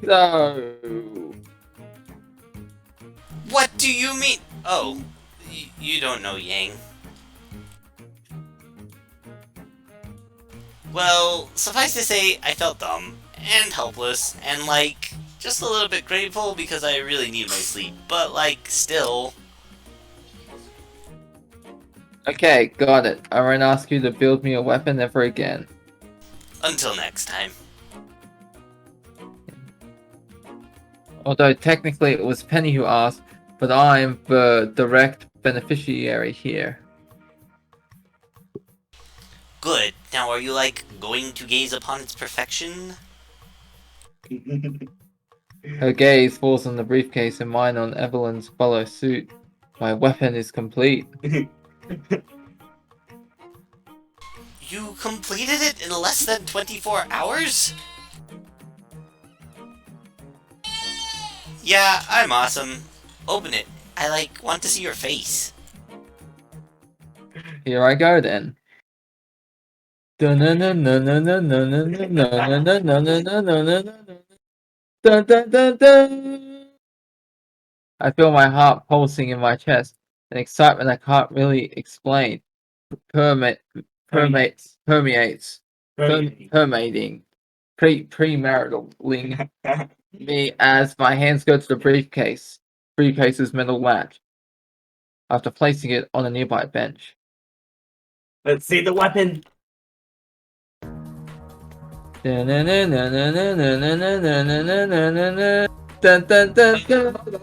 So, What do you mean? Oh, you don't know Yang. Well, suffice to say, I felt dumb, and helpless, and like, just a little bit grateful because I really need my sleep, but like, still. okay, got it. I won't ask you to build me a weapon ever again. Until next time. Although technically it was Penny who asked, but I'm the direct beneficiary here. Good. Now are you like, going to gaze upon its perfection? Her gaze falls on the briefcase and mine on Evelyn's follow suit. My weapon is complete. You completed it in less than 24 hours? Yeah, I'm awesome. Open it. I like, want to see your face. Here I go then. Dun dun dun dun. I feel my heart pulsing in my chest, an excitement I can't really explain. Permeating, premarital me as my hands go to the briefcase's metal latch, after placing it on a nearby bench. Let's see the weapon. Dun, dun, dun, dun, dun, dun, dun, dun, dun, dun, dun, dun.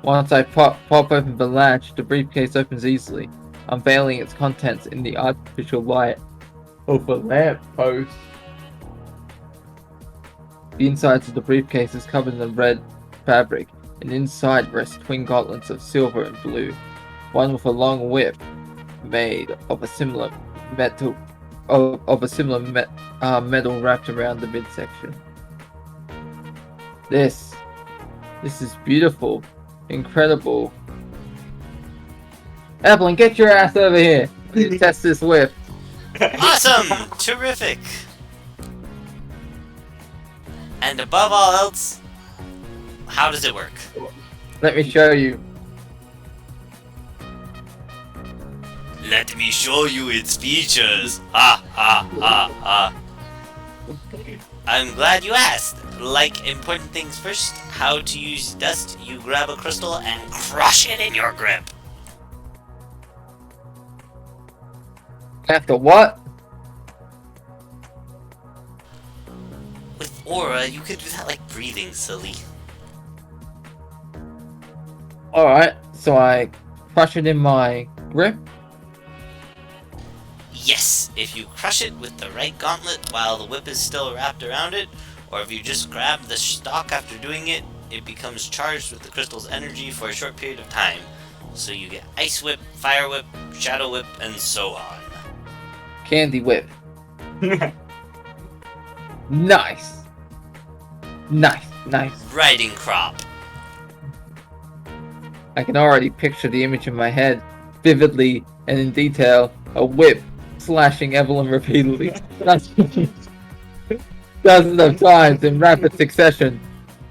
Once I pop open the latch, the briefcase opens easily, unveiling its contents in the artificial light of a lamppost. The insides of the briefcase is covered in red fabric, and inside rest twin gauntlets of silver and blue, one with a long whip made of a similar metal metal wrapped around the midsection. This is beautiful, incredible. Evelyn, get your ass over here. Test this whip. Awesome! Terrific! And above all else, how does it work? Let me show you. Let me show you its features. Ha ha ha ha. I'm glad you asked. Like important things first, how to use dust. You grab a crystal and crush it in your grip. After what? With aura, you could do that like breathing, silly. Alright, so I crush it in my grip. Yes, if you crush it with the right gauntlet while the whip is still wrapped around it, or if you just grab the stalk after doing it, it becomes charged with the crystal's energy for a short period of time. So you get Ice Whip, Fire Whip, Shadow Whip, and so on. Candy whip. Nice. Nice. Riding crop. I can already picture the image in my head, vividly and in detail, a whip slashing Evelyn repeatedly. Dozens of times in rapid succession,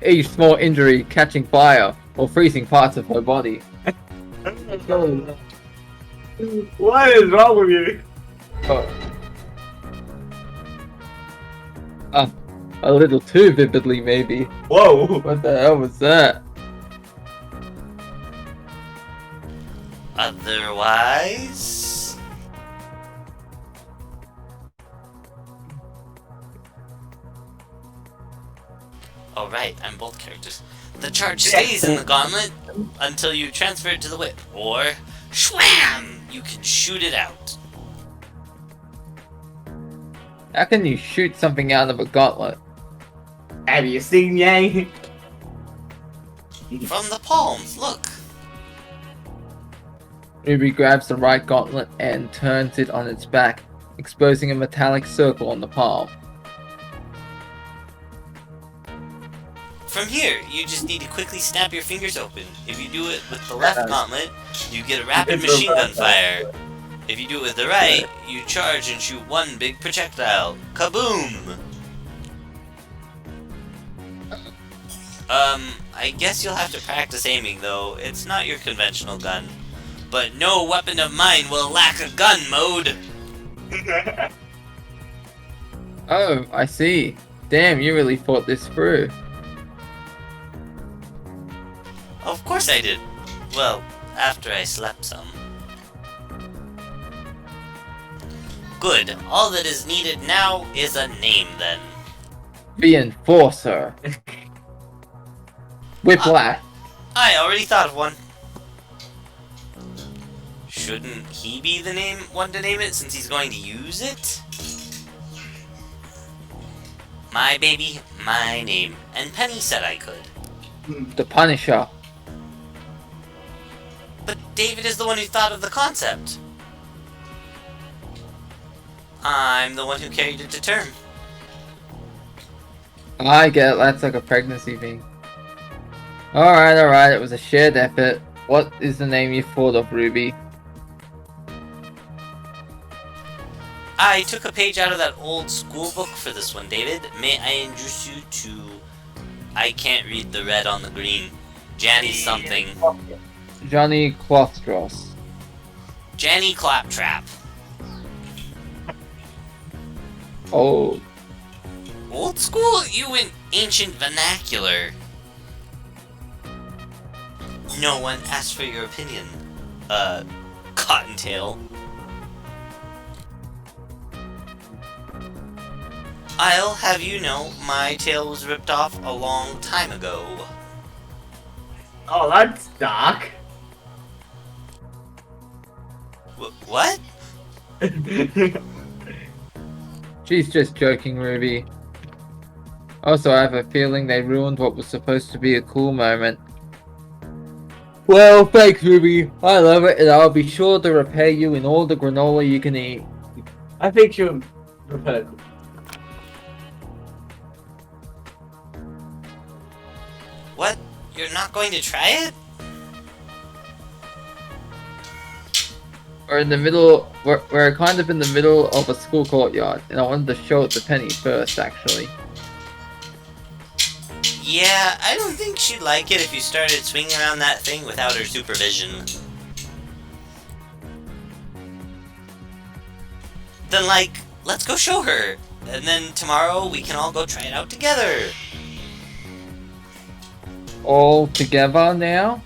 each small injury catching fire or freezing parts of her body. What is wrong with you? Oh. A little too vividly, maybe. Whoa! What the hell was that? Otherwise... Oh right, I'm both characters. The charge stays in the gauntlet until you transfer it to the whip, or shwam! You can shoot it out. How can you shoot something out of a gauntlet? Have you seen Yang? From the palms, look. Ruby grabs the right gauntlet and turns it on its back, exposing a metallic circle on the palm. From here, you just need to quickly snap your fingers open. If you do it with the left gauntlet, you get a rapid machine gun fire. If you do it with the right, you charge and shoot one big projectile. Kaboom! I guess you'll have to practice aiming though. It's not your conventional gun. But no weapon of mine will lack a gun mode! Oh, I see. Damn, you really thought this through. Of course I did. Well, after I slept some. Good. All that is needed now is a name then. The Enforcer. Whiplash. I already thought of one. Shouldn't he be the one to name it since he's going to use it? My baby, my name. And Penny said I could. The Punisher. But David is the one who thought of the concept. I'm the one who carried it to term. I get it, that's like a pregnancy thing. Alright, it was a shared effort. What is the name you thought of, Ruby? I took a page out of that old school book for this one, David. May I introduce you to... I can't read the red on the green. Jani something. Jani Clostros. Jani Claptrap. Oh. Old school? You went ancient vernacular. No one asked for your opinion. Cottontail. I'll have you know, my tail was ripped off a long time ago. Oh, that's dark. What? She's just joking, Ruby. Also, I have a feeling they ruined what was supposed to be a cool moment. Well, thanks, Ruby. I love it, and I'll be sure to repair you in all the granola you can eat. I think you're prepared. What? You're not going to try it? We're in the middle. We're kind of in the middle of a school courtyard, and I wanted to show it to Penny first, actually. Yeah, I don't think she'd like it if you started swinging around that thing without her supervision. Then, like, let's go show her. And then tomorrow we can all go try it out together. All together now?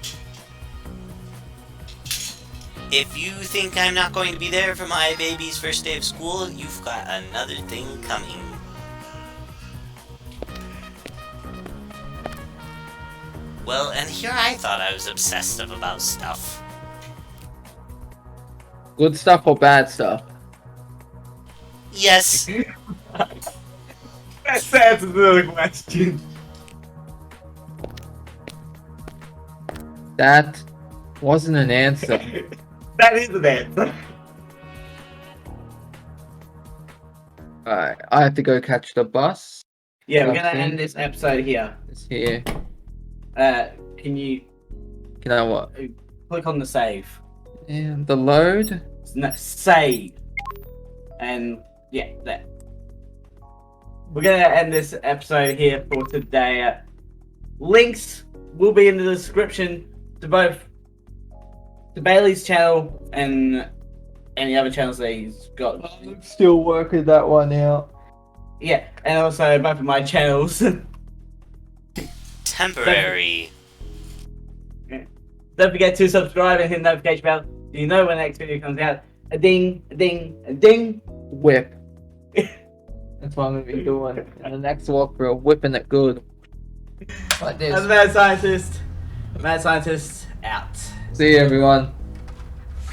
If you think I'm not going to be there for my baby's first day of school, you've got another thing coming. Well, and here I thought I was obsessive about stuff. Good stuff or bad stuff? Yes. That's another question. That wasn't an answer. That is an answer. Alright, I have to go catch the bus. Yeah, we're Okay. gonna end this episode here. It's here. Can you Can I what? click on the save? And the load? No, save. And yeah, there. We're gonna end this episode here for today. Links will be in the description to both to Bailey's channel and any other channels that he's got. I'm still working that one out. Yeah, and also both of my channels. Temporary. Don't forget to subscribe and hit the notification bell. So you know when the next video comes out. A ding, a ding, a ding. Whip. That's what I'm gonna be doing in the next walkthrough, whipping it good. Like this. As Mad Scientist. Mad Scientist out. See you everyone.